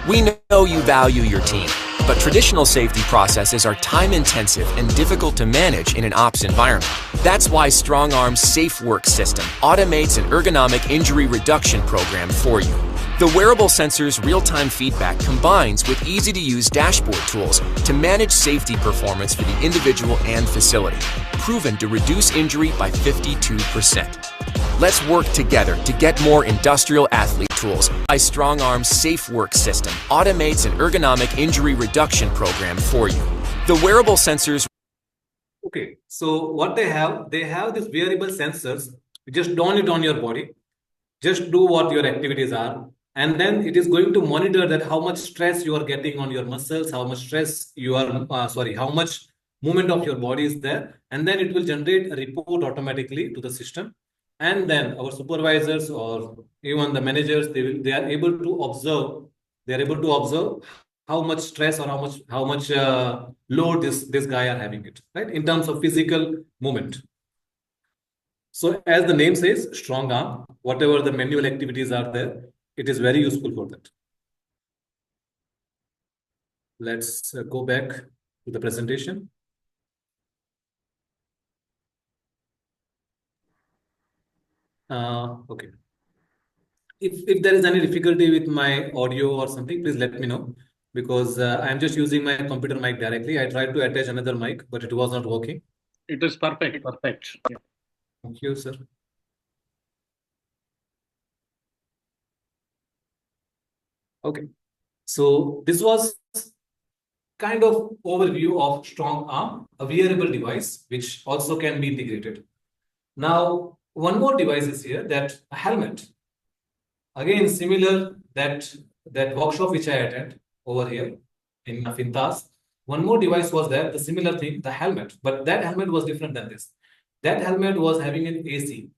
We know you value your team, but traditional safety processes are time-intensive and difficult to manage in an ops environment. That's why StrongArm's Safe Work system automates an ergonomic injury reduction program for you. The wearable sensor's real-time feedback combines with easy-to-use dashboard tools to manage safety performance for the individual and facility, proven to reduce injury by 52%. Let's work together to get more industrial athlete tools. StrongArm's Safe Work system automates an ergonomic injury reduction program for you. The wearable sensors. Okay, so what they have these wearable sensors. You just don it on your body. Just do what your activities are. And then it is going to monitor that how much stress you are getting on your muscles, how much stress you are, how much movement of your body is there. And then it will generate a report automatically to the system. And then our supervisors or even the managers, they are able to observe, how much stress or how much load this guy are having it, right? In terms of physical movement. So as the name says, strong arm, whatever the manual activities are there, it is very useful for that. Let's go back to the presentation. Okay. If there is any difficulty with my audio or something, please let me know, because I'm just using my computer mic directly. I tried to attach another mic, but it was not working. It is perfect. Perfect. Yeah. Thank you, sir. Okay. So this was kind of overview of strong arm, a wearable device, which also can be integrated. Now, one more device is here, that a helmet. Again, similar that workshop which I attended over here in Fintas. One more device was there, the similar thing, the helmet. But that helmet was different than this. That helmet was having an AC,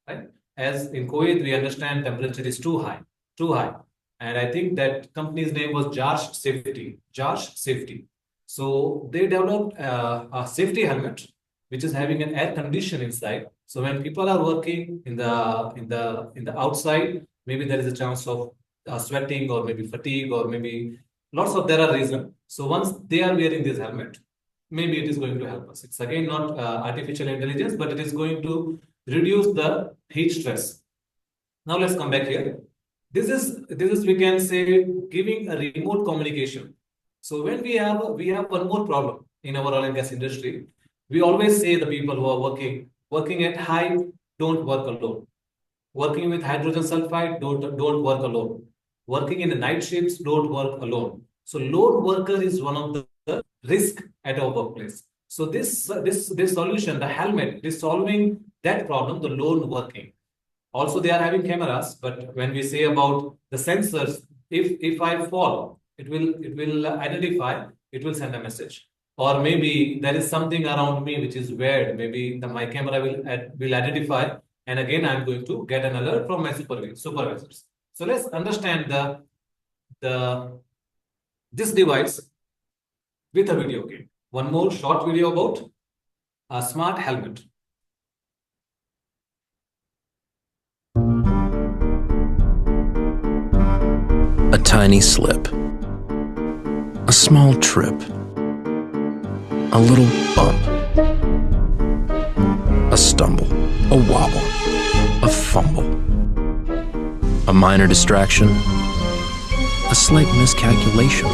right? As in Kuwait, we understand temperature is too high. And I think that company's name was Jarsh Safety. So they developed a safety helmet, which is having an air condition inside. So when people are working in the outside, maybe there is a chance of sweating or maybe fatigue or maybe there are reasons. So once they are wearing this helmet, maybe it is going to help us. It's again not artificial intelligence, but it is going to reduce the heat stress. Now let's come back here. This is we can say giving a remote communication. So when we have one more problem in our oil and gas industry, we always say the people who are working at height don't work alone. Working with hydrogen sulfide don't work alone. Working in the night shifts don't work alone. So lone worker is one of the risk at our workplace. So this solution, the helmet, is solving that problem, the lone working. Also, they are having cameras, but when we say about the sensors, if I fall, it will identify, it will send a message. Or maybe there is something around me which is weird. Maybe my camera will identify, and again I'm going to get an alert from my supervisors. So let's understand this device with a video game. One more short video about a smart helmet. A tiny slip, a small trip, a little bump, a stumble, a wobble, a fumble, a minor distraction, a slight miscalculation.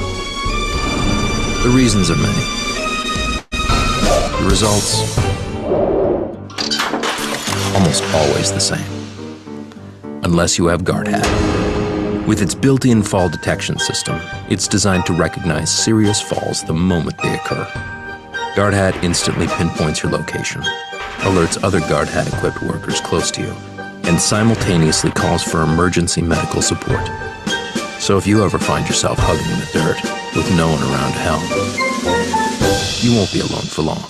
The reasons are many. The results, almost always the same, unless you have Guard Hat. With its built-in fall detection system, it's designed to recognize serious falls the moment they occur. Guard Hat instantly pinpoints your location, alerts other Guard Hat-equipped workers close to you, and simultaneously calls for emergency medical support. So if you ever find yourself hugging the dirt with no one around to help, you won't be alone for long.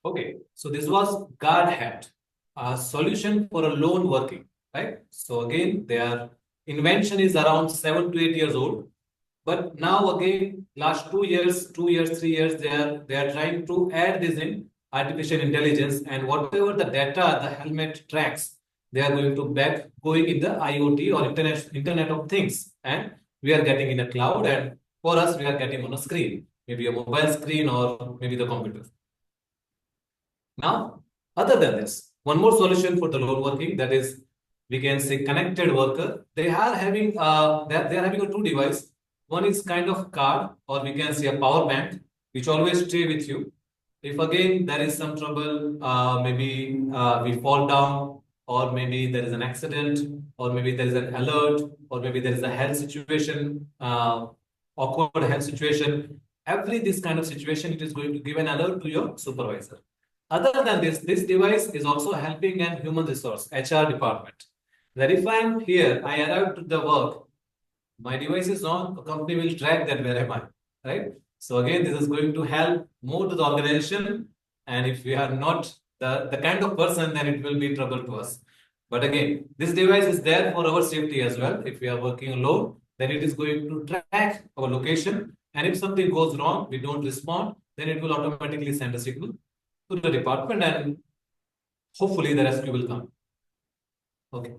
Okay, so this was Guard Hat, a solution for a lone working. Right? So again, their invention is around 7 to 8 years old. But now again, last 2 years, 3 years, they are trying to add this in artificial intelligence, and whatever the data the helmet tracks, they are going to going in the IoT or Internet of Things. And we are getting in a cloud, and for us, we are getting on a screen, maybe a mobile screen or maybe the computer. Now, other than this, one more solution for the lone working, that is, we can say connected worker. They are having they are having a two device. One is kind of card, or we can say a power bank, which always stay with you. If again there is some trouble, maybe we fall down, or maybe there is an accident, or maybe there is an alert, or maybe there is a health situation, awkward health situation. Every this kind of situation, it is going to give an alert to your supervisor. Other than this device is also helping an human resource, HR department. that if I'm here, I arrived to the work, my device is on, the company will track that where am I, right? So again, this is going to help more to the organization. And if we are not the kind of person, then it will be trouble to us. But again, this device is there for our safety as well. If we are working alone, then it is going to track our location. And if something goes wrong, we don't respond, then it will automatically send a signal to the department and hopefully the rescue will come. Okay.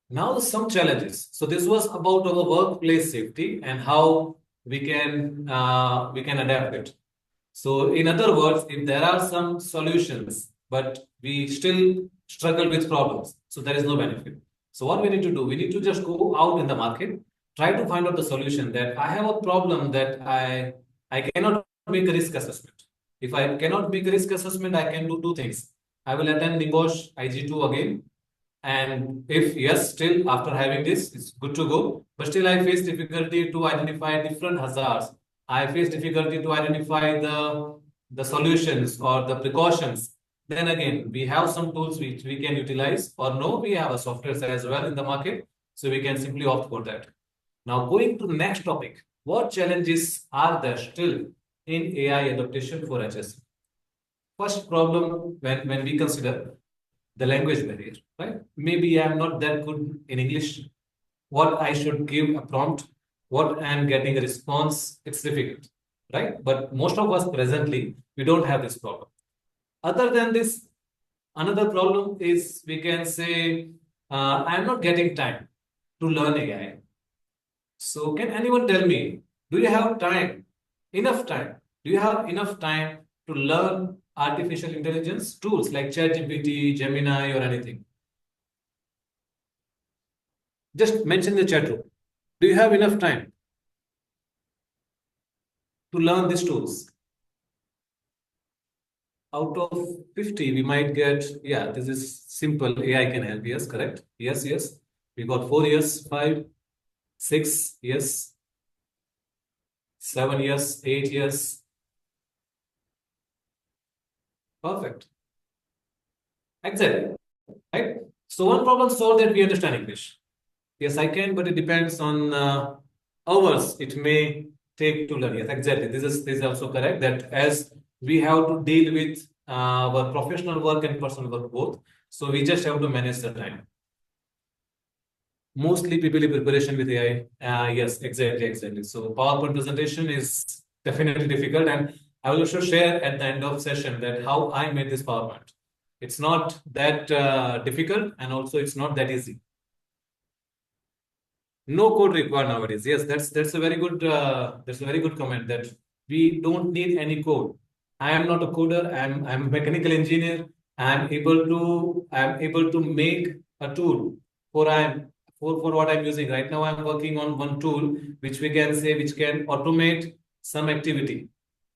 Now some challenges. So this was about our workplace safety and how we can adapt it. So in other words, if there are some solutions, but we still struggle with problems, so there is no benefit. So what we need to do, we need to just go out in the market, try to find out the solution that I have a problem that I cannot make a risk assessment. If I cannot make a risk assessment, I can do two things. I will attend NIBOSH IG2 again. And if yes, still after having this, it's good to go. But still I face difficulty to identify different hazards. I face difficulty to identify the solutions or the precautions. Then again, we have some tools which we can utilize, or no, we have a software as well in the market. So we can simply opt for that. Now going to the next topic, what challenges are there still in AI adaptation for HSE? First problem when we consider the language barrier, right? Maybe I'm not that good in English. What I should give a prompt, what I'm getting a response, it's difficult, right? But most of us presently, we don't have this problem. Other than this, another problem is we can say, I'm not getting time to learn AI. So can anyone tell me, do you have time, enough time? Do you have enough time to learn artificial intelligence tools like ChatGPT, Gemini, or anything? Just mention the chat room. Do you have enough time to learn these tools? Out of 50, we might get, yeah, this is simple. AI can help. Yes, correct. Yes, yes. We got 4 years, 5, 6 years, 7 years, 8 years. Perfect. Exactly. Right? So one problem solved that we understand English. Yes, I can, but it depends on hours it may take to learn. Yes, exactly. This is also correct that as we have to deal with our professional work and personal work both, so we just have to manage the time. Mostly PPT preparation with AI. Yes, exactly. So PowerPoint presentation is definitely difficult, and I will also share at the end of session that how I made this PowerPoint. It's not that difficult, and also it's not that easy. No code required nowadays. Yes, that's a very good comment that we don't need any code. I am not a coder. I'm a mechanical engineer. I'm able to make a tool for what I'm using right now. I'm working on one tool which can automate some activity.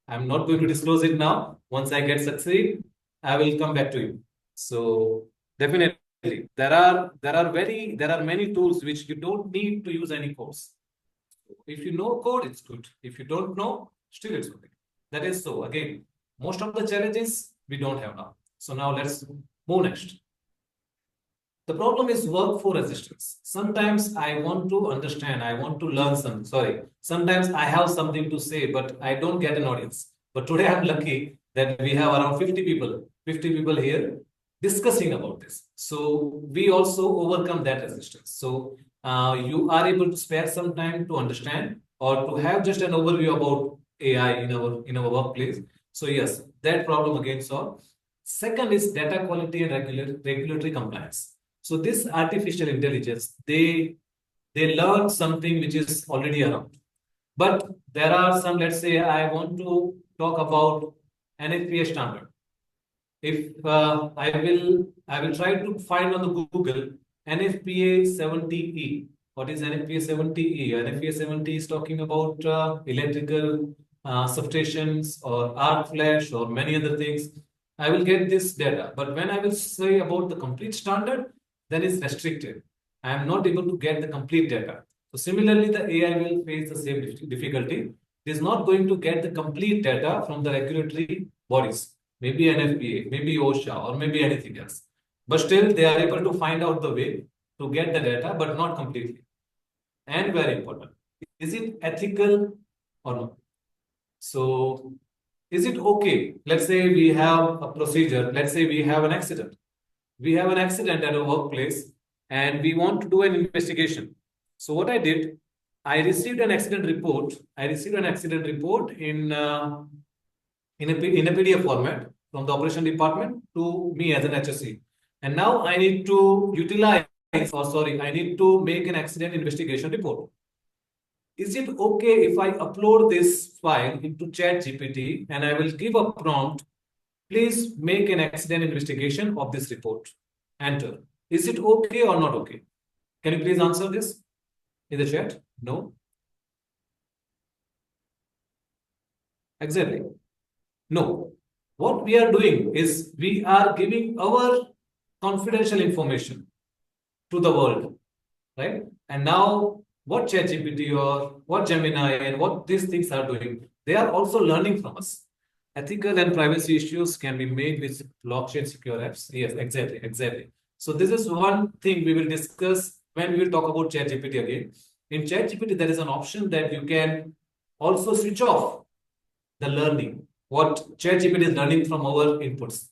I'm not going to disclose it now. Once I get succeed, I will come back to you. So definitely. There are many tools which you don't need to use any codes. If you know code, it's good. If you don't know, still it's okay. That is so. Again, most of the challenges we don't have now. So now let's move next. The problem is workforce resistance. Sometimes I want to understand, I want to learn something. Sorry. Sometimes I have something to say, but I don't get an audience. But today I'm lucky that we have around 50 people here discussing about this. So we also overcome that resistance. So you are able to spare some time to understand or to have just an overview about AI in our workplace. So yes, that problem again solved. Second is data quality and regulatory compliance. So this artificial intelligence, they learn something which is already around. But there are some, let's say I want to talk about NFPA standard. If I will try to find on the Google NFPA 70E. What is NFPA 70E? NFPA 70 is talking about electrical substations or arc flash or many other things. I will get this data. But when I will say about the complete standard, then it's restricted. I am not able to get the complete data. So similarly, the AI will face the same difficulty. It is not going to get the complete data from the regulatory bodies. Maybe NFPA, maybe OSHA, or maybe anything else. But still, they are able to find out the way to get the data, but not completely. And very important, is it ethical or not? So is it okay? Let's say we have a procedure. Let's say we have an accident. We have an accident at a workplace and we want to do an investigation. So what I did, I received an accident report. I received an accident report in a PDF format from the operation department to me as an HSE. And now I need to I need to make an accident investigation report. Is it okay if I upload this file into ChatGPT and I will give a prompt, please make an accident investigation of this report. Enter. Is it okay or not okay? Can you please answer this in the chat? No? Exactly. No. What we are doing is we are giving our confidential information to the world, right? And now what ChatGPT or what Gemini and what these things are doing, they are also learning from us. Ethical and privacy issues can be made with blockchain secure apps. Yes, exactly. So this is one thing we will discuss when we will talk about ChatGPT again. In ChatGPT, there is an option that you can also switch off the learning, what ChatGPT is learning from our inputs,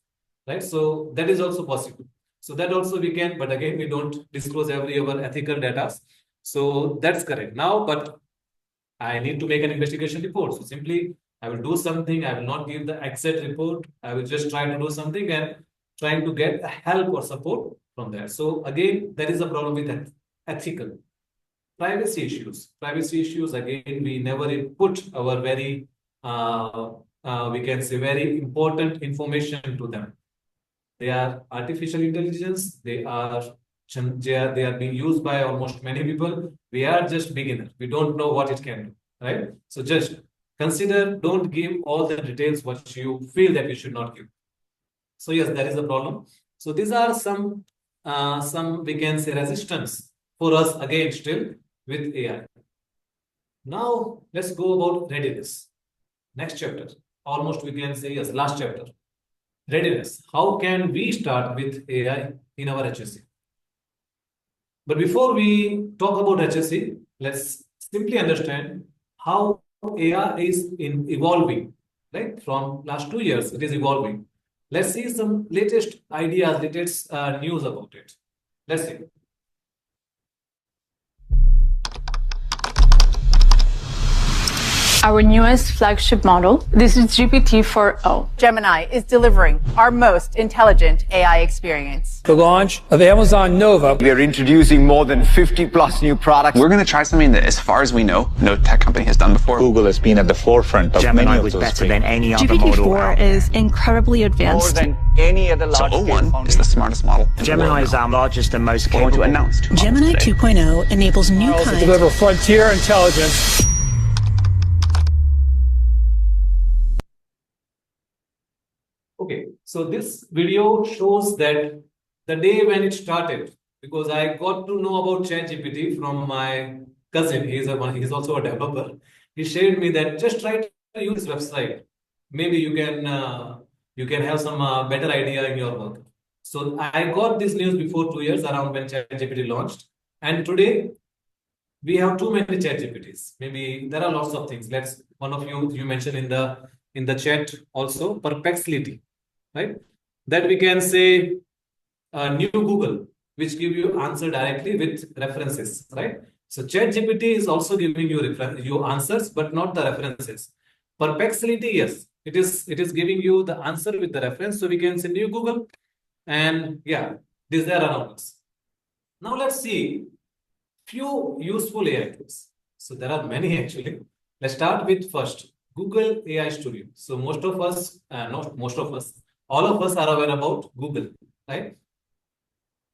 right? So that is also possible. So that also we can, but again, we don't disclose every our ethical data. So that's correct. Now, but I need to make an investigation report. So simply, I will do something. I will not give the exact report. I will just try to do something and trying to get help or support from there. So again, there is a problem with ethical. Privacy issues, again, we never input our very, we can say very important information to them. They are artificial intelligence. They are being used by almost many people. We are just beginner. We don't know what it can do, right? So just consider, don't give all the details what you feel that you should not give. So yes, there is a problem. So these are some we can say resistance for us again still with AI. Now let's go about readiness. Next chapter, almost we can say yes, last chapter. Readiness. How can we start with AI in our HSE? But before we talk about HSE, let's simply understand how AI is evolving, right? From last 2 years, it is evolving. Let's see some latest ideas, latest news about it. Let's see. Our newest flagship model, this is GPT-4o. Gemini is delivering our most intelligent AI experience. The launch of Amazon Nova. We are introducing more than 50 plus new products. We're going to try something that, as far as we know, no tech company has done before. Google has been at the forefront of Gemini many of was those better things. than any other GPT-4 model. is incredibly advanced. More than any other large So O1 is the smartest model. Gemini is our largest and most We're going capable. to announce two Gemini models today. 2.0 enables new kinds To deliver frontier intelligence. Okay, so this video shows that the day when it started, because I got to know about ChatGPT from my cousin. He's also a developer. He shared me that just try to use this website. Maybe you can have some better idea in your work. So I got this news before 2 years, around when ChatGPT launched, and today we have too many ChatGPTs. Maybe there are lots of things. One of you mentioned in the chat also perplexity, right? That we can say new Google, which give you answer directly with references, right? So ChatGPT is also giving you answers, but not the references. Perplexity, yes, it is giving you the answer with the reference. So we can say new Google, and yeah, these are around us. Now let's see few useful AI tools. So there are many actually. Let's start with first Google AI Studio. So most of us, not most of us, all of us are aware about Google, right?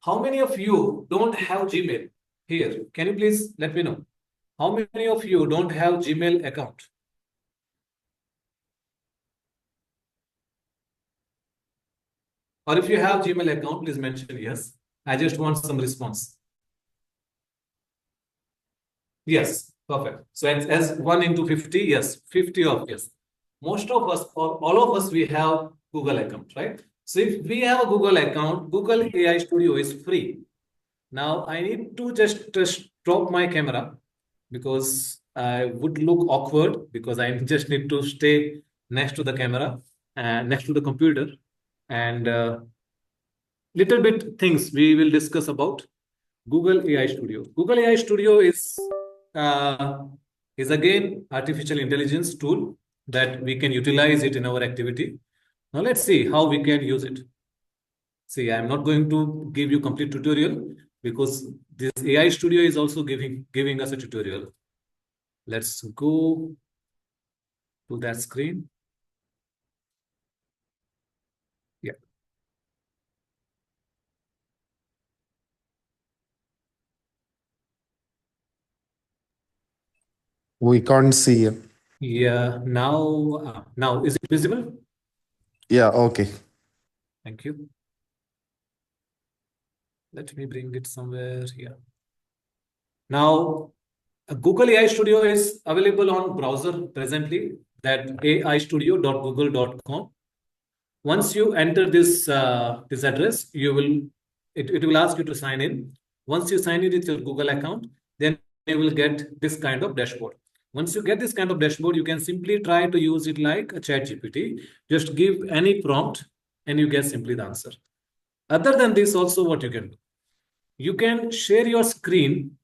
How many of you don't have Gmail here? Can you please let me know? How many of you don't have Gmail account? Or if you have Gmail account, please mention yes. I just want some response. Yes, perfect. So as 1 into 50, yes, 50 of yes. Most of us, or all of us, we have Google account, right? So if we have a Google account, Google AI Studio is free. Now I need to just stop my camera because I would look awkward because I just need to stay next to the camera and next to the computer, and little bit things we will discuss about Google AI Studio. Google AI Studio is again artificial intelligence tool that we can utilize it in our activity. Now let's see how we can use it. See, I'm not going to give you complete tutorial because this AI Studio is also giving us a tutorial. Let's go to that screen. Yeah. We can't see it. Yeah. Now is it visible? Yeah. Okay. Thank you. Let me bring it somewhere here. Now, Google AI Studio is available on browser presently, that aistudio.google.com. Once you enter this address, it will ask you to sign in. Once you sign in with your Google account, then you will get this kind of dashboard. Once you get this kind of dashboard, you can simply try to use it like a chat GPT. Just give any prompt and you get simply the answer. Other than this, also what you can do, you can share your screen.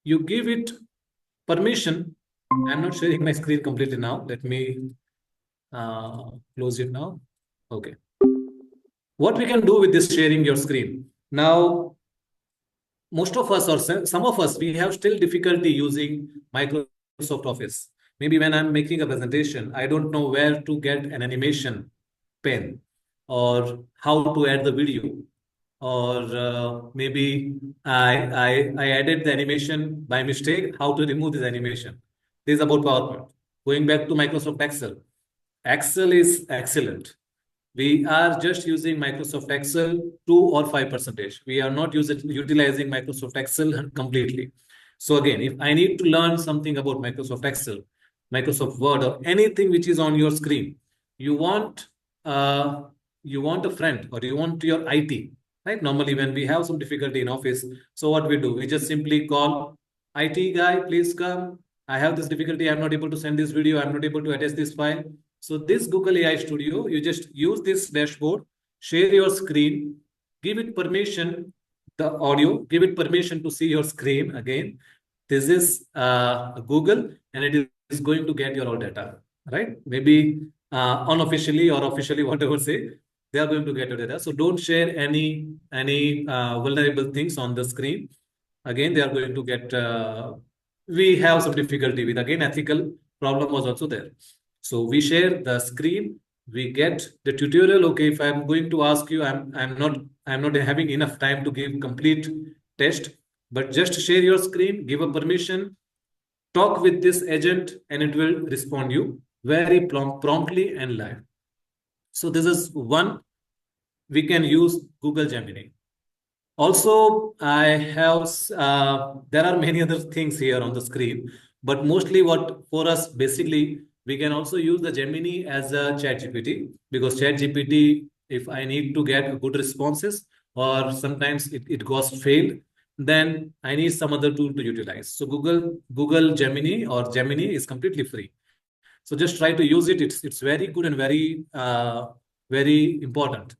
You give it permission. I'm not sharing my screen completely now. Let me close it now. Okay. What we can do with this sharing your screen? Now, most of us or some of us, we have still difficulty using Microsoft Office. Maybe when I'm making a presentation, I don't know where to get an animation pen or how to add the video, or maybe I added the animation by mistake, how to remove this animation. This is about PowerPoint. Going back to Microsoft Excel. Excel is excellent. We are just using Microsoft Excel 2 or 5%. We are not utilizing Microsoft Excel completely. So again, if I need to learn something about Microsoft Excel, Microsoft Word, or anything which is on your screen, you want a friend or you want your IT, right? Normally when we have some difficulty in office, so what we do, we just simply call IT guy, please come. I have this difficulty. I'm not able to send this video. I'm not able to attach this file. So this Google AI Studio, you just use this dashboard, share your screen, give it permission, the audio, give it permission to see your screen again. This is Google, and it is going to get your all data, right? Maybe unofficially or officially, whatever say, they are going to get your data. So don't share any vulnerable things on the screen. Again, they are going to get, we have some difficulty with, again, ethical problem was also there. So we share the screen, we get the tutorial. Okay, if I'm going to ask you, I'm not having enough time to give complete test, but just share your screen, give a permission, talk with this agent, and it will respond you very promptly and live. So this is one, we can use Google Gemini. Also, I have, there are many other things here on the screen, but mostly what for us, basically, we can also use the Gemini as a chat GPT, because chat GPT, if I need to get good responses or sometimes it goes failed, then I need some other tool to utilize. So Google Gemini or Gemini is completely free. So just try to use it. It's very good and very important.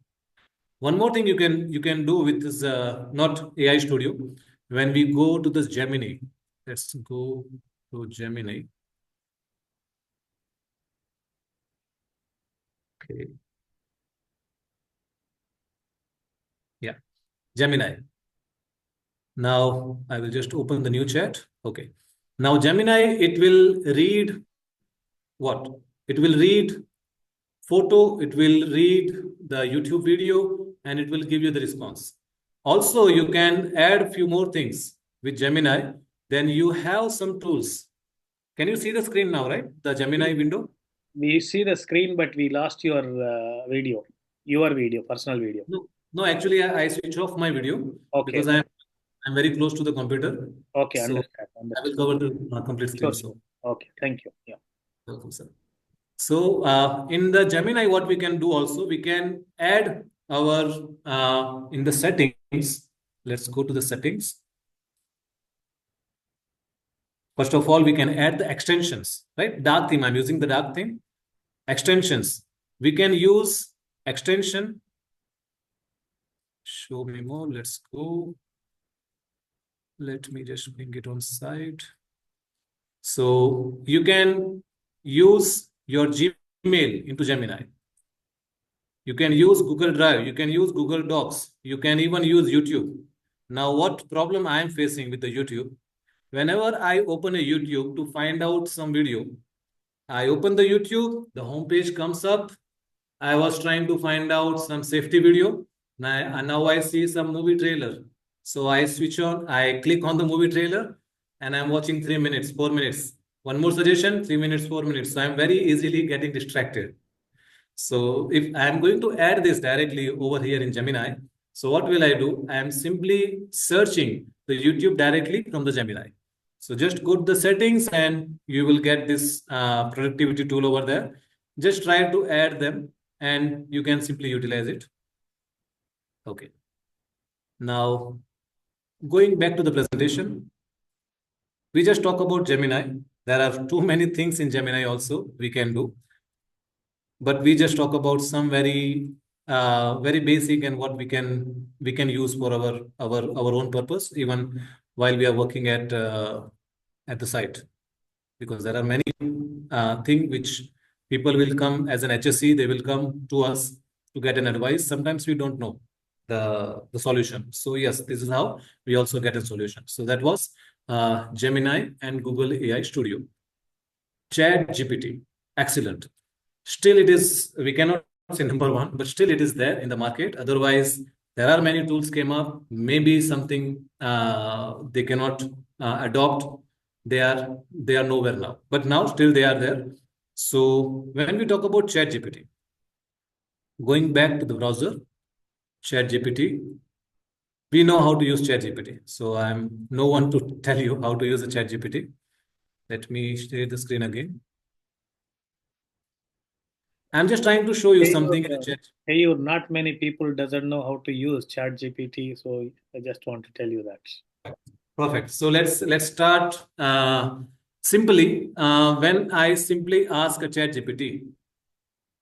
One more thing you can do with this not AI Studio. When we go to this Gemini, let's go to Gemini. Okay. Yeah, Gemini. Now I will just open the new chat. Okay. Now Gemini, it will read what? It will read photo, it will read the YouTube video, and it will give you the response. Also, you can add a few more things with Gemini. Then you have some tools. Can you see the screen now, right? The Gemini window? We see the screen, but we lost your video, personal video. No, actually, I switch off my video because I'm very close to the computer. Okay, so understand. I will cover the complete screen. Sure. Okay, thank you. Yeah. Welcome, sir. So in the Gemini, what we can do also, we can add our, in the settings, let's go to the settings. First of all, we can add the extensions, right? Dark theme, I'm using the dark theme. Extensions. We can use extension. Show me more. Let's go. Let me just bring it on side. So you can use your Gmail into Gemini. You can use Google Drive. You can use Google Docs. You can even use YouTube. Now, what problem I am facing with the YouTube? Whenever I open a YouTube to find out some video, I open the YouTube, the homepage comes up. I was trying to find out some safety video. Now I see some movie trailer. So I switch on, I click on the movie trailer and I'm watching 3 minutes, 4 minutes. One more suggestion, 3 minutes, 4 minutes. So I'm very easily getting distracted. So if I'm going to add this directly over here in Gemini, so what will I do? I am simply searching the YouTube directly from the Gemini. So just go to the settings and you will get this productivity tool over there. Just try to add them and you can simply utilize it. Okay. Now, going back to the presentation, we just talk about Gemini. There are too many things in Gemini also we can do. But we just talk about some very basic and what we can use for our own purpose, even while we are working at the site, because there are many things which people will come as an HSE, they will come to us to get an advice. Sometimes we don't know the solution. So yes, this is how we also get a solution. So that was Gemini and Google AI Studio. ChatGPT, excellent. Still it is, we cannot say number one, but still it is there in the market. Otherwise, there are many tools came up, maybe something they cannot adopt. They are nowhere now, but now still they are there. So when we talk about ChatGPT, going back to the browser, ChatGPT, we know how to use ChatGPT. So I'm no one to tell you how to use a ChatGPT. Let me share the screen again. I'm just trying to show you something in the chat. Hey, not many people doesn't know how to use ChatGPT, so I just want to tell you that. Perfect. So let's start simply. When I simply ask a ChatGPT,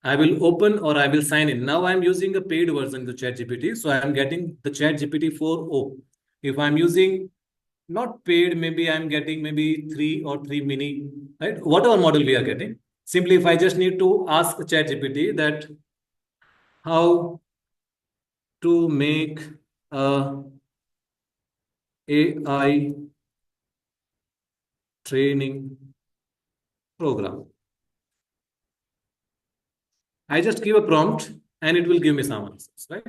I will open or I will sign in. Now I'm using a paid version of the ChatGPT, so I'm getting the ChatGPT 4.0. If I'm using not paid, maybe I'm getting maybe 3 or 3 mini, right? Whatever model we are getting. Simply, if I just need to ask ChatGPT that how to make a AI training program, I just give a prompt and it will give me some answers, right?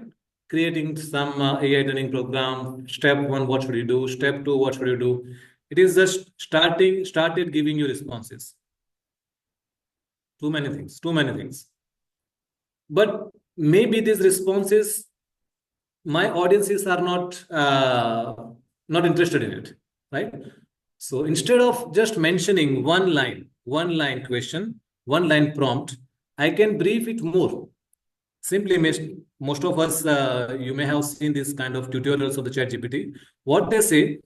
Creating some AI training program. Step 1, what should you do? Step 2, what should you do? It is just started giving you responses. Too many things. But maybe these responses, my audiences are not interested in it, right? So instead of just mentioning one line question, one line prompt, I can brief it more. Simply, most of us, you may have seen this kind of tutorials of the ChatGPT. What they say,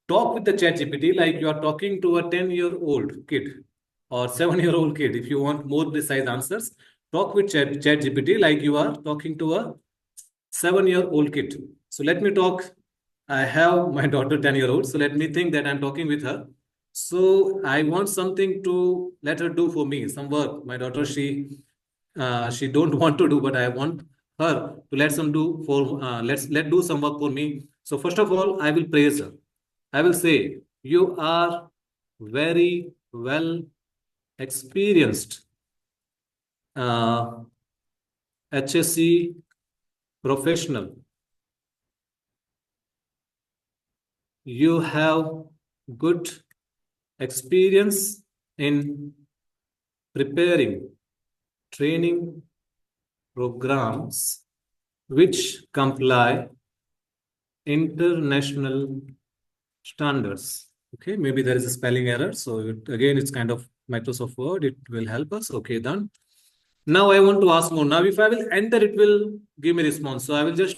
talk with the ChatGPT like you are talking to a 10-year-old kid or 7-year-old kid. If you want more precise answers, talk with ChatGPT like you are talking to a 7-year-old kid. So let me talk. I have my daughter 10-year-old. So let me think that I'm talking with her. So I want something to let her do for me, some work. My daughter, she don't want to do, but I want her to let do some work for me. So first of all, I will praise her. I will say, you are very well experienced HSE professional. You have good experience in preparing training programs which comply international standards. Okay, maybe there is a spelling error. So again, it's kind of Microsoft Word. It will help us. Okay, done. Now I want to ask more. Now if I will enter, it will give me response. So I will just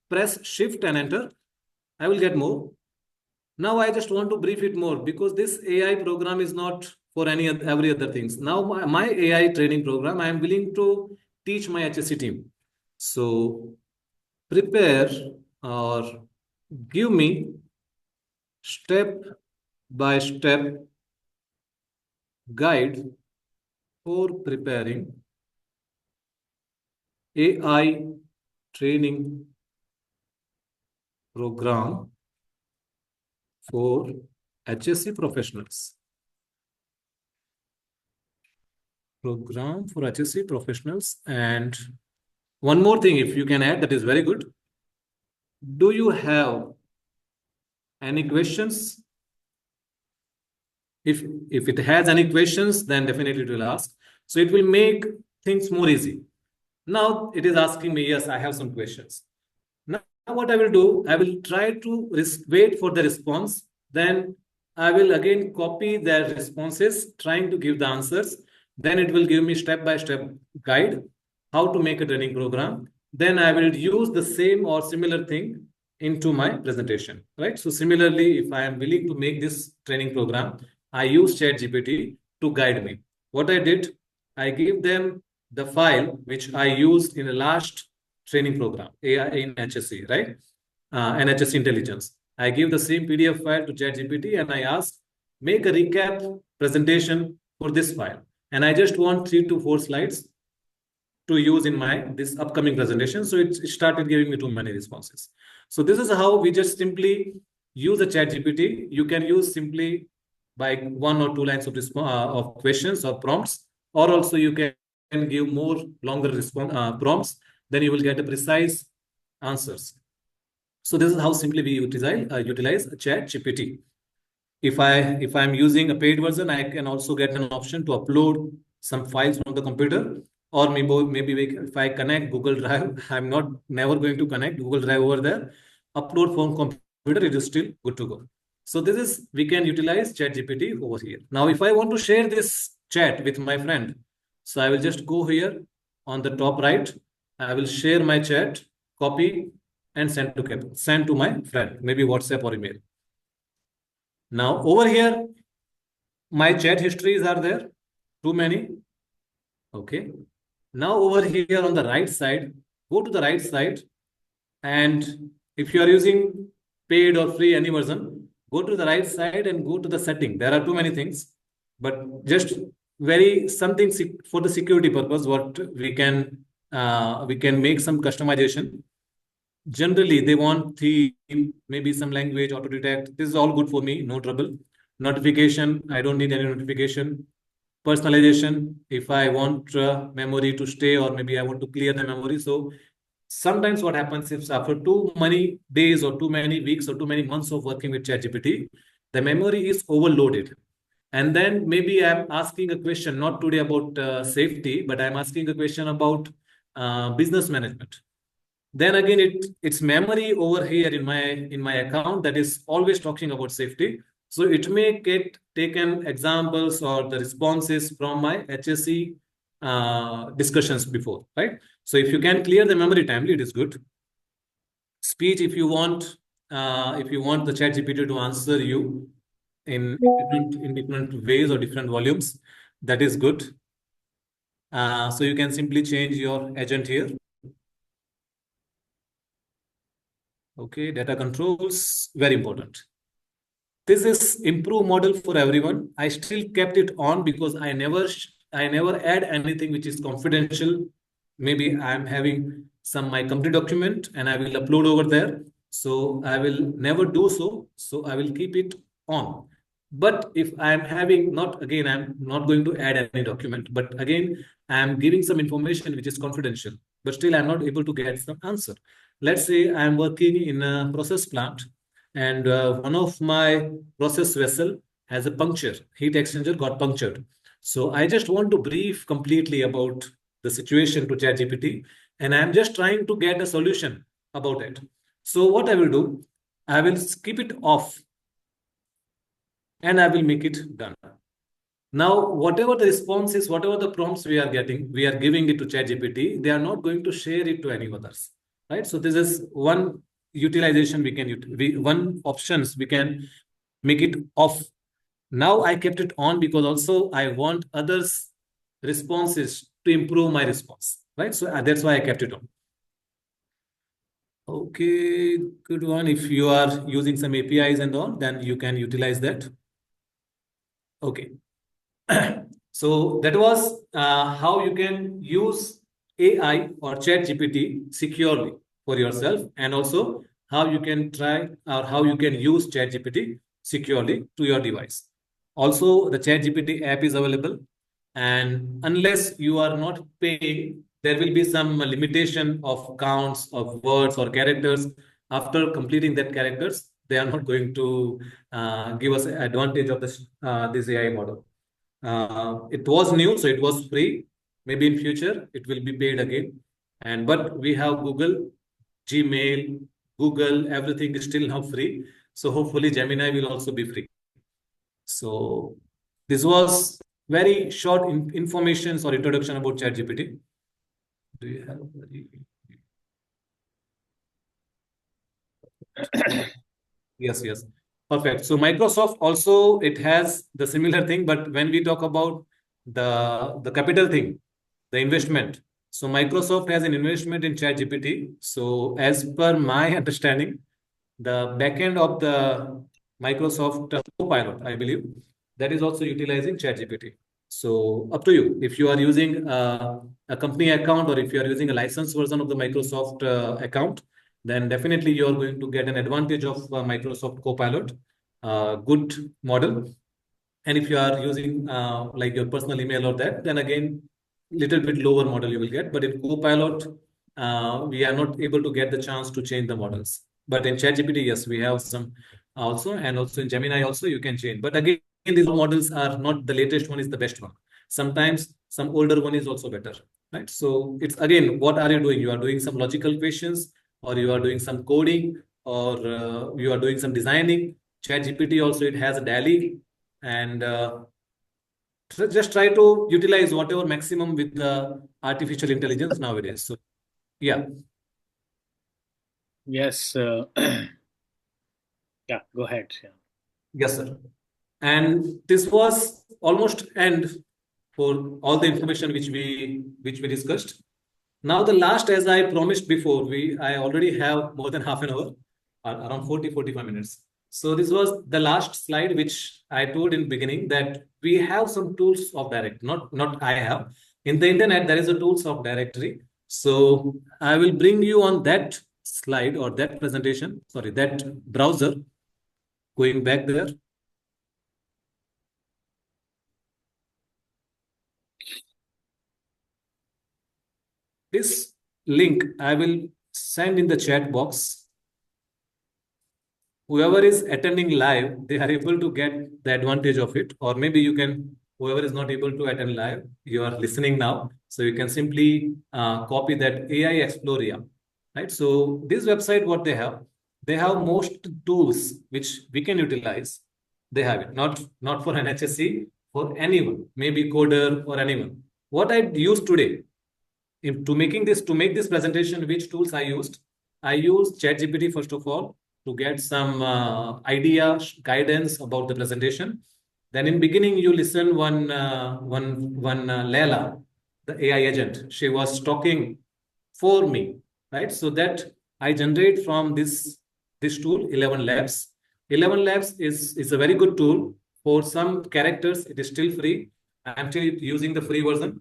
press Shift and enter. I will get more. Now I just want to brief it more because this AI program is not for every other things. Now my AI training program, I am willing to teach my HSC team. So prepare or give me step by step guide for preparing AI training program for HSC professionals. Program for HSC professionals. And one more thing, if you can add, that is very good. Do you have any questions? If it has any questions, then definitely it will ask. So it will make things more easy. Now it is asking me, yes, I have some questions. Now what I will do, I will try to wait for the response. Then I will again copy their responses, trying to give the answers. Then it will give me step-by-step guide, how to make a training program. Then I will use the same or similar thing into my presentation, right? So similarly, if I am willing to make this training program, I use ChatGPT to guide me. What I did, I gave them the file which I used in the last training program, AI in HSC, right? And HSC intelligence. I give the same PDF file to ChatGPT and I ask, make a recap presentation for this file. And I just want 3 to 4 slides to use in this upcoming presentation. So it started giving me too many responses. So this is how we just simply use a ChatGPT. You can use simply by 1 or 2 lines of questions or prompts, or also you can give more longer prompts. Then you will get a precise answers. So this is how simply we utilize ChatGPT. If I'm using a paid version, I can also get an option to upload some files from the computer, or maybe if I connect Google Drive, I'm never going to connect Google Drive over there. Upload from computer, it is still good to go. So we can utilize ChatGPT over here. Now, if I want to share this chat with my friend, so I will just go here on the top right. I will share my chat, copy, and send to my friend, maybe WhatsApp or email. Now over here, my chat histories are there, too many. Okay. Now over here on the right side, go to the right side. And if you are using paid or free, any version, go to the right side and go to the setting. There are too many things, but just something for the security purpose, what we can make some customization. Generally, they want theme, maybe some language, auto detect. This is all good for me, no trouble. Notification, I don't need any notification. Personalization, if I want memory to stay, or maybe I want to clear the memory. So sometimes what happens is after too many days or too many weeks or too many months of working with ChatGPT, the memory is overloaded. And then maybe I'm asking a question, not today about safety, but I'm asking a question about business management. Then again, it's memory over here in my account that is always talking about safety. So it may get taken examples or the responses from my HSC discussions before, right? So if you can clear the memory timely, it is good. Speech, if you want the ChatGPT to answer you in different ways or different volumes, that is good. So you can simply change your agent here. Okay, data controls, very important. This is improved model for everyone. I still kept it on because I never add anything which is confidential. Maybe I'm having my company document and I will upload over there. So I will never do so. So I will keep it on. But if I'm having I'm not going to add any document, but again, I'm giving some information which is confidential, but still I'm not able to get some answer. Let's say I'm working in a process plant and one of my process vessel has a puncture, heat exchanger got punctured. So I just want to brief completely about the situation to ChatGPT, and I'm just trying to get a solution about it. So what I will do, I will keep it off and I will make it done. Now, whatever the response is, whatever the prompts we are getting, we are giving it to ChatGPT. They are not going to share it to any others, right? So this is one utilization we can one options we can make it off. Now I kept it on because also I want others' responses to improve my response, right? So that's why I kept it on. Okay, good one. If you are using some APIs and all, then you can utilize that. Okay. So that was how you can use AI or ChatGPT securely for yourself, and also how you can try or how you can use ChatGPT securely to your device. Also, the ChatGPT app is available, and unless you are not paying, there will be some limitation of counts of words or characters. After completing that characters, they are not going to give us advantage of this AI model. It was new, so it was free. Maybe in future it will be paid again. But we have Google, Gmail, Google, everything is still now free. So hopefully Gemini will also be free. So this was very short information or introduction about ChatGPT. Do you have Yes, yes. Perfect. So Microsoft also, it has the similar thing, but when we talk about the capital thing, the investment. So Microsoft has an investment in ChatGPT. So as per my understanding, the backend of the Microsoft Copilot, I believe, that is also utilizing ChatGPT. So up to you. If you are using a company account or if you are using a licensed version of the Microsoft account, then definitely you are going to get an advantage of Microsoft Copilot, good model. And if you are using like your personal email or that, then again, little bit lower model you will get. But in Copilot, we are not able to get the chance to change the models. But in ChatGPT, yes, we have some also, and also in Gemini also you can change. But again, these models are not the latest one is the best one. Sometimes some older one is also better, right? So it's again, what are you doing? You are doing some logical questions, or you are doing some coding, or you are doing some designing. ChatGPT also, it has a DALL-E, and just try to utilize whatever maximum with the artificial intelligence nowadays. So, yeah. Yes. Yeah, go ahead. Yeah. Yes, sir. And this was almost end for all the information which we discussed. Now the last, as I promised before, I already have more than half an hour, around 45 minutes. So this was the last slide, which I told in beginning that we have some tools of direct, not I have. In the internet, there is a tools of directory. So I will bring you on that slide or that presentation, sorry, that browser, going back there. This link I will send in the chat box. Whoever is attending live, they are able to get the advantage of it. Or maybe you can, whoever is not able to attend live, you are listening now. So you can simply copy that AI Exploria, right? So this website, what they have most tools which we can utilize. They have it, not for an HSC, for anyone, maybe coder or anyone. What I use today, to make this presentation, which tools I used ChatGPT first of all to get some idea guidance about the presentation. Then in beginning you listen one Leila, the AI agent. She was talking for me, right? So that I generate from this tool 11 Labs. 11 Labs is a very good tool. For some characters it is still free. I'm still using the free version.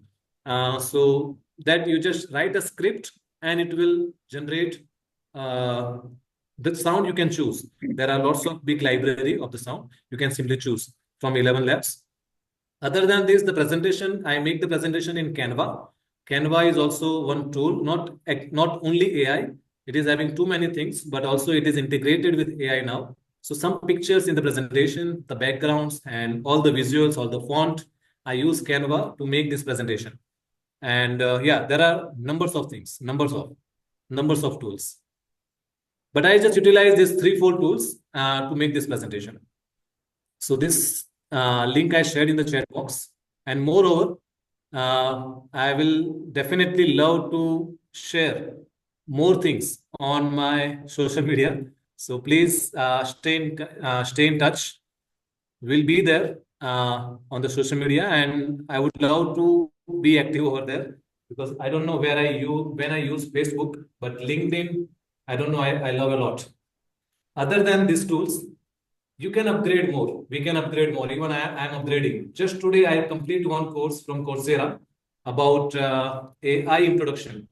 So that you just write a script and it will generate the sound you can choose. There are lots of big library of the sound. You can simply choose from 11 Labs. Other than this, the presentation, I make the presentation in Canva. Canva is also one tool, not only AI. It is having too many things, but also it is integrated with AI now. So some pictures in the presentation, the backgrounds and all the visuals, all the font, I use Canva to make this presentation. And yeah, there are numbers of things, numbers of tools. But I just utilize these 3-4 tools to make this presentation. So this link I shared in the chat box. And moreover, I will definitely love to share more things on my social media. So please stay in touch. We'll be there on the social media, and I would love to be active over there because I don't know where I use when I use Facebook, but LinkedIn, I don't know. I love a lot. Other than these tools, you can upgrade more. We can upgrade more. Even I am upgrading. Just today, I complete one course from Coursera about AI introduction.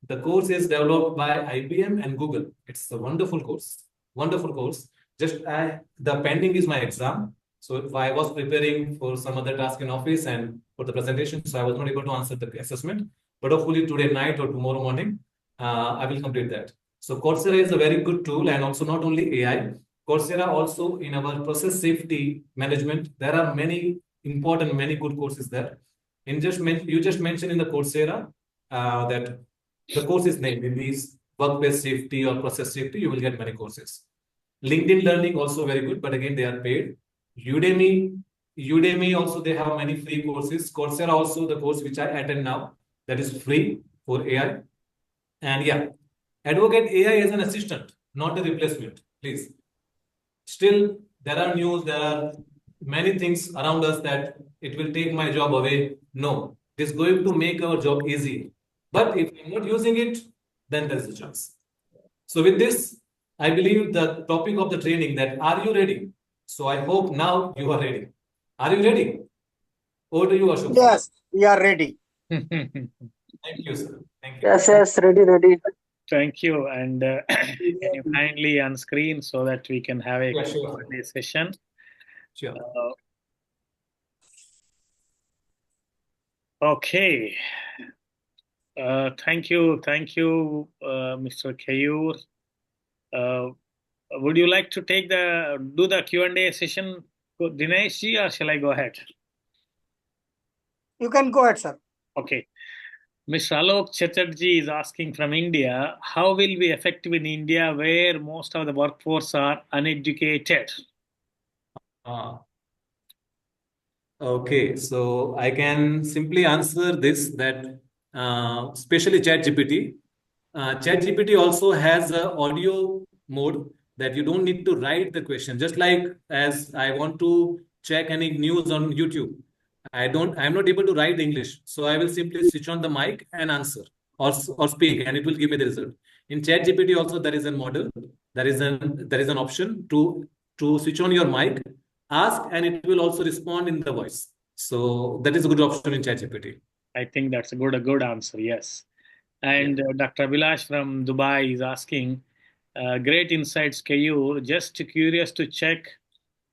The course is developed by IBM and Google. It's a wonderful course. Wonderful course. The pending is my exam. So if I was preparing for some other task in office and for the presentation, so I was not able to answer the assessment. But hopefully today night or tomorrow morning, I will complete that. So Coursera is a very good tool, and also not only AI. Coursera also in our process safety management. There are many good courses there. You just mentioned in the Coursera that the course is named in these workplace safety or process safety, you will get many courses. LinkedIn Learning also very good, but again, they are paid. Udemy also, they have many free courses. Coursera also, the course which I attend now, that is free for AI. And yeah, advocate AI as an assistant, not a replacement, please. Still, there are many things around us that it will take my job away. No, it is going to make our job easy. But if I'm not using it, then there is a chance. So with this, I believe the topic of the training that are you ready? So I hope now you are ready. Are you ready? Over to you, Ashok. Yes, we are ready. Thank you, sir. Thank you. Yes, ready. Thank you. And can you kindly on screen so that we can have a sure. session? Sure. Okay. Thank you, Mr. Keyur. Would you like to do the Q&A session, Dinesh ji, or shall I go ahead? You can go ahead, sir. Okay. Mr. Alok Chatterjee is asking from India, how will we be effective in India where most of the workforce are uneducated? Okay, so I can simply answer this that especially ChatGPT. ChatGPT also has an audio mode that you don't need to write the question. Just like as I want to check any news on YouTube, I'm not able to write English, so I will simply switch on the mic and answer or speak, and it will give me the result. In ChatGPT also there is a model, there is an option to switch on your mic, ask, and it will also respond in the voice. So that is a good option in ChatGPT. I think that's a good answer. Yes. And Dr. Abhilash from Dubai is asking, great insights, Keyur. Just curious to check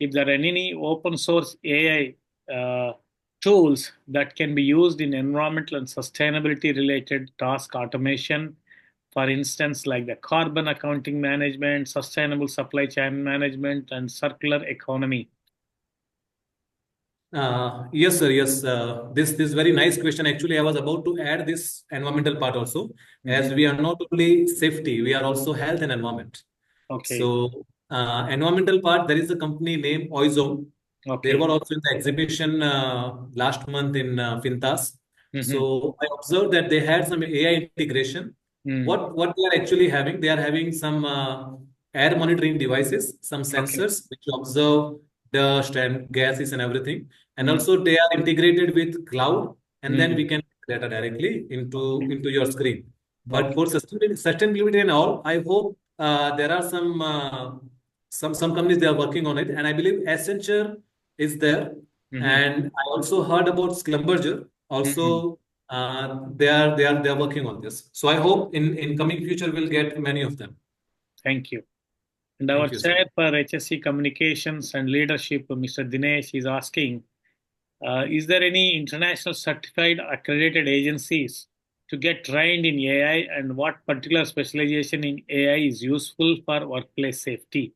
if there are any open source AI tools that can be used in environmental and sustainability related task automation. For instance, like the carbon accounting management, sustainable supply chain management, and circular economy. Yes, sir. Yes, this very nice question. Actually, I was about to add this environmental part also, as we are not only safety, we are also health and environment. Okay. So, environmental part, there is a company named Oizone. Okay. They were also in the exhibition last month in Fintas. So I observed that they had some AI integration. What they are actually having? They are having some air monitoring devices, some sensors which observe dust and gases and everything. And also they are integrated with cloud, and then we can data directly into your screen. But for sustainability and all, I hope there are some companies they are working on it, and I believe Accenture is there. And I also heard about Schlumberger. Also, they are working on this. So I hope in coming future we'll get many of them. Thank you. And our chair for HSC Communications and Leadership, Mr. Dinesh, is asking, is there any international certified accredited agencies to get trained in AI, and what particular specialization in AI is useful for workplace safety?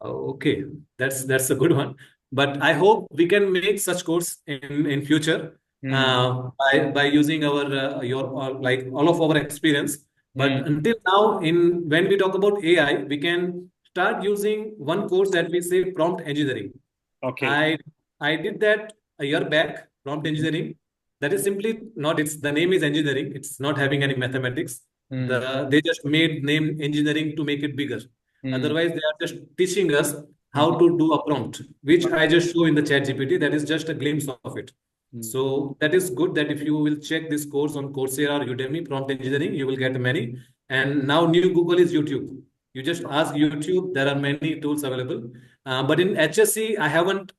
Okay, that's a good one. But I hope we can make such course in future by using our like all of our experience. But until now, when we talk about AI, we can start using one course that we say prompt engineering. Okay. I did that a year back, prompt engineering. That is simply not, the name is engineering. It's not having any mathematics. They just made name engineering to make it bigger. Otherwise, they are just teaching us how to do a prompt, which I just show in the chat GPT. That is just a glimpse of it. So that is good that if you will check this course on Coursera or Udemy, prompt engineering, you will get many. And now new Google is YouTube. You just ask YouTube, there are many tools available. But in HSC, I haven't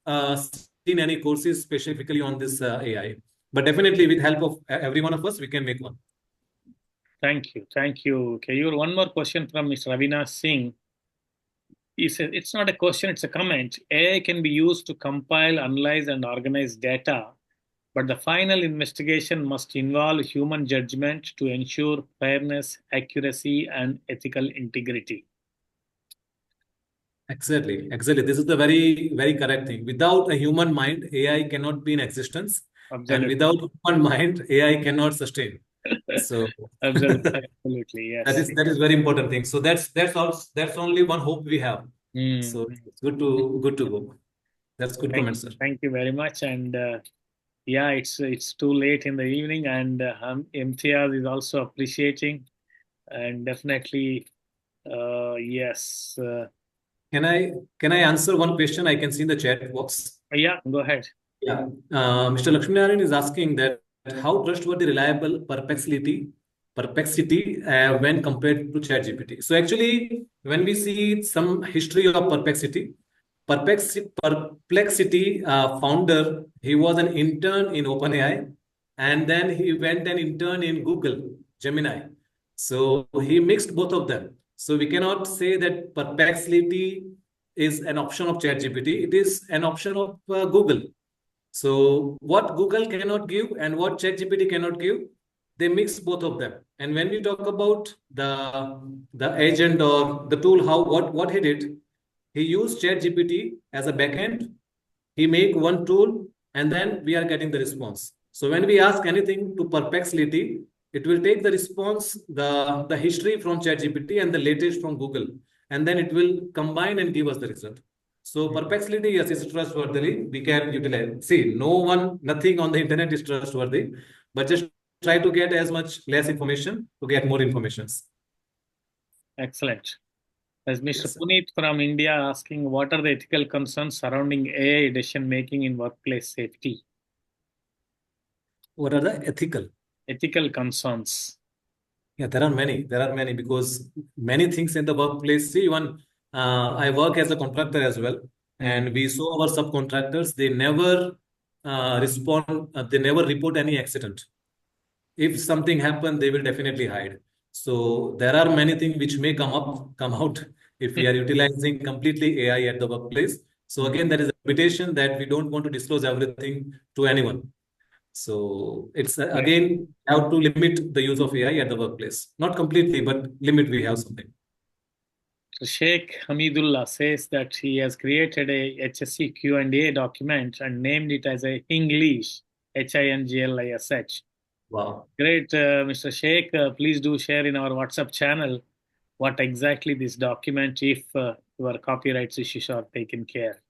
seen any courses specifically on this AI. But definitely with help of every one of us, we can make one. Thank you. Thank you, Keyur. One more question from Mr. Avinash Singh. He said, it's not a question, it's a comment. AI can be used to compile, analyze, and organize data, but the final investigation must involve human judgment to ensure fairness, accuracy, and ethical integrity. Exactly. This is the very, very correct thing. Without a human mind, AI cannot be in existence. Absolutely. And without human mind, AI cannot sustain. So absolutely, yes. That is very important thing. So that's only one hope we have. So it's good to go. That's good comment, sir. Thank you very much. And yeah, it's too late in the evening, and Imtiaz is also appreciating, and definitely yes. Can I answer one question I can see in the chat box? Yeah, go ahead. Yeah, Mr. Lakshminarayan is asking that how trustworthy, reliable perplexity when compared to ChatGPT. So actually, when we see some history of perplexity founder, he was an intern in OpenAI, and then he went and interned in Google Gemini. So he mixed both of them. So we cannot say that perplexity is an option of ChatGPT. It is an option of Google. So what Google cannot give and what ChatGPT cannot give, they mix both of them. And when we talk about the agent or the tool, what he did, he used ChatGPT as a backend. He make one tool, and then we are getting the response. So when we ask anything to Perplexity, it will take the response, the history from ChatGPT and the latest from Google, and then it will combine and give us the result. So Perplexity, yes, is trustworthy. We can utilize. See, nothing on the internet is trustworthy, but just try to get as much less information to get more informations. Excellent. As Mr. Puneet from India asking, what are the ethical concerns surrounding AI decision making in workplace safety? What are the ethical concerns? Yeah, there are many because many things in the workplace. See, even I work as a contractor as well, and we saw our subcontractors, they never respond, they never report any accident. If something happened, they will definitely hide. So there are many things which may come out if we are utilizing completely AI at the workplace. So again, there is a limitation that we don't want to disclose everything to anyone. So it's again how to limit the use of AI at the workplace. Not completely, but limit we have something. So Sheikh Hamidullah says that he has created a HSC Q&A document and named it as a Hinglish, HINGLISH. Wow. Great, Mr. Sheikh. Please do share in our WhatsApp channel what exactly this document, if your copyright issues are taken care.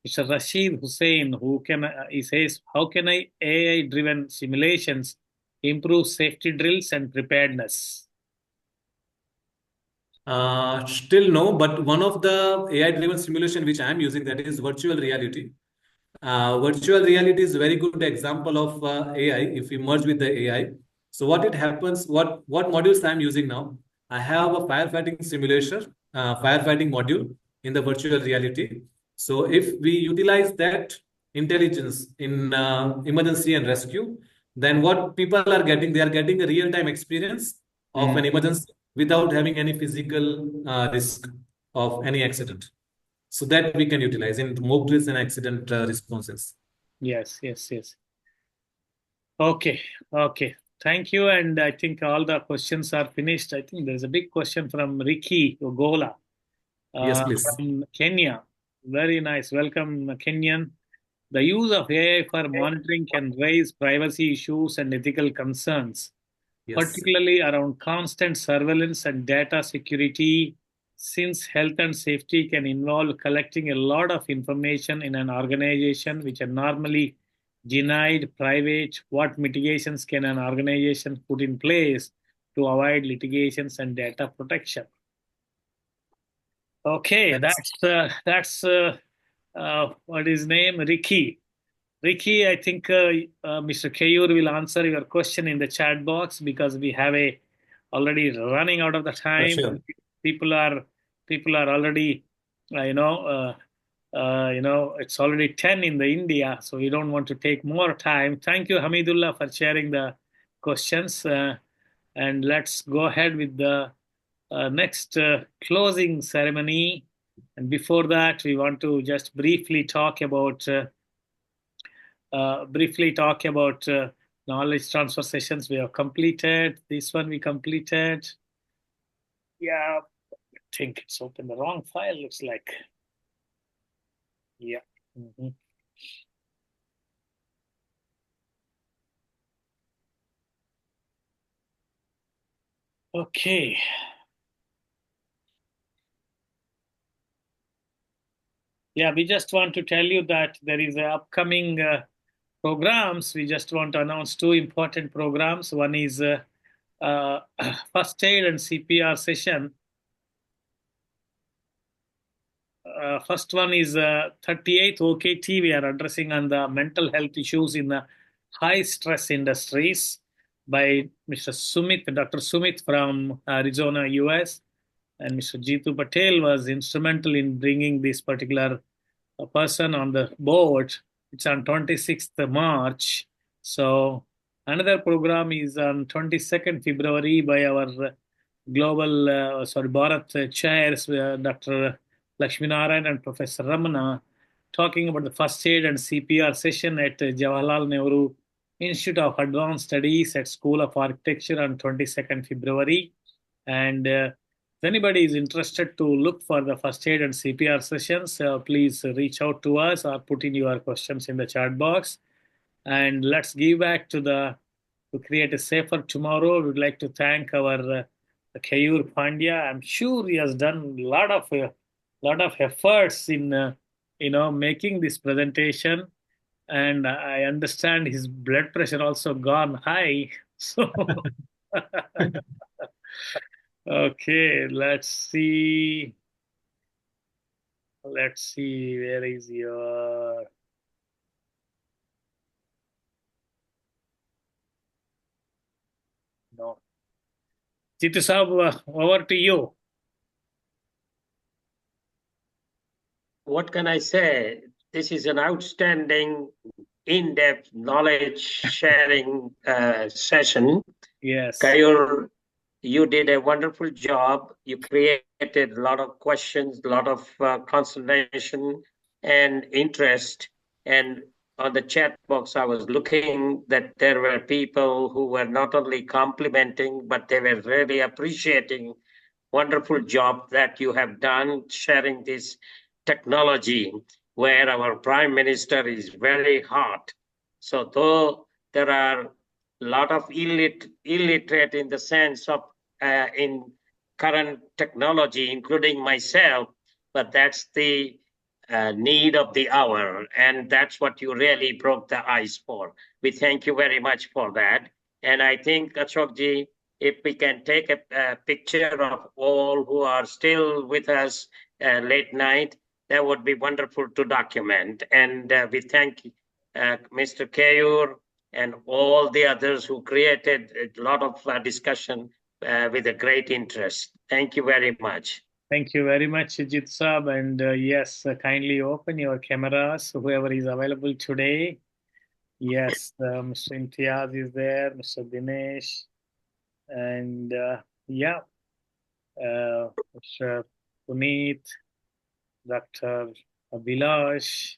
Mr. Rashid Hussain, he says, how can AI-driven simulations improve safety drills and preparedness? Still no, but one of the AI-driven simulation which I am using, that is virtual reality. Virtual reality is a very good example of AI if we merge with the AI. So what it happens, what modules I'm using now, I have a firefighting simulation, firefighting module in the virtual reality. So if we utilize that intelligence in emergency and rescue, then what people are getting, they are getting a real-time experience of an emergency without having any physical risk of any accident. So that we can utilize in mock drills and accident responses. Yes. Okay. Thank you. And I think all the questions are finished. I think there's a big question from Ricky Ogola Yes, please. from Kenya. Very nice. Welcome, Kenyan. The use of AI for monitoring can raise privacy issues and ethical concerns, particularly around constant surveillance and data security, since health and safety can involve collecting a lot of information in an organization which are normally denied, private? What mitigations can an organization put in place to avoid litigations and data protection? Okay, that's what is name? Ricky. Ricky, I think Mr. Keyur will answer your question in the chat box because we have already running out of the time. Sure. People are already, it's already 10 in the India, so we don't want to take more time. Thank you, Hamidullah, for sharing the questions. And let's go ahead with the next closing ceremony. And before that, we want to just briefly talk about knowledge transfer sessions we have completed. This one we completed. Yeah, I think it's opened the wrong file, looks like. Yeah. Okay. Yeah, we just want to tell you that there is a upcoming programs. We just want to announce two important programs. One is first aid and CPR session. First one is 38th OKT. We are addressing on the mental health issues in the high stress industries by Mr. Sumit, Dr. Sumit from Arizona, US. And Mr. Jitu Patel was instrumental in bringing this particular person on the board. It's on 26th March. So another program is on 22nd February by our global, Bharat chairs, Dr. Lakshminarayan and Professor Ramana, talking about the first aid and CPR session at Jawaharlal Nehru Institute of Advanced Studies at School of Architecture on 22nd February. And if anybody is interested to look for the first aid and CPR sessions, please reach out to us or put in your questions in the chat box. And let's give back to create a safer tomorrow. We'd like to thank our Keyur Pandya. I'm sure he has done a lot of efforts in making this presentation, and I understand his blood pressure also gone high. So okay, let's see. Where is your? No. Jitu Saab, over to you. What can I say? This is an outstanding, in-depth knowledge sharing session. Yes. Keyur, you did a wonderful job. You created a lot of questions, a lot of concentration and interest. And on the chat box, I was looking that there were people who were not only complimenting, but they were really appreciating wonderful job that you have done sharing this technology where our Prime Minister is very hot. So though there are a lot of illiterate in the sense of in current technology, including myself, but that's the need of the hour. And that's what you really broke the ice for. We thank you very much for that. And I think, Ashokji, if we can take a picture of all who are still with us late night, that would be wonderful to document. And we thank Mr. Keyur and all the others who created a lot of discussion with a great interest. Thank you very much. Thank you very much, Jit Saab. And yes, kindly open your cameras, whoever is available today. Yes, Mr. Imtiaz is there, Mr. Dinesh, and Mr. Puneet, Dr. Abhilash,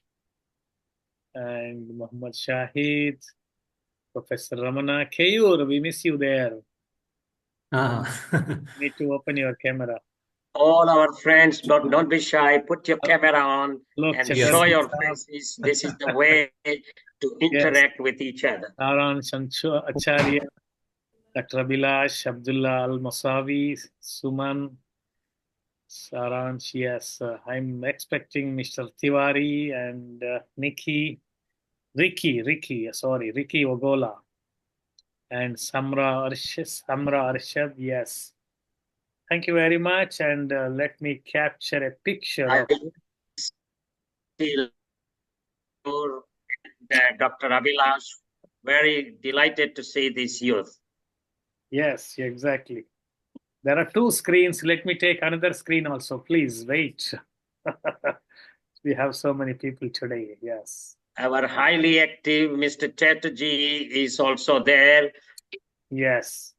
and Muhammad Shahid, Professor Ramana. Keyur, we miss you there. Need to open your camera. All our friends, don't be shy. Put your camera on and show your faces. This is the way to interact with each other. Saran Acharya, Dr. Abhilash, Abdullah Al-Masawi, Suman, Saransh, yes. I'm expecting Mr. Tiwari and Nikki, Ricky Ogola. And Samra Arshad, yes. Thank you very much. And let me capture a picture of Dr. Abhilash, very delighted to see this youth. Yes, exactly. There are two screens. Let me take another screen also. Please wait. We have so many people today. Yes. Our highly active Mr. Chatterjee is also there. Yes.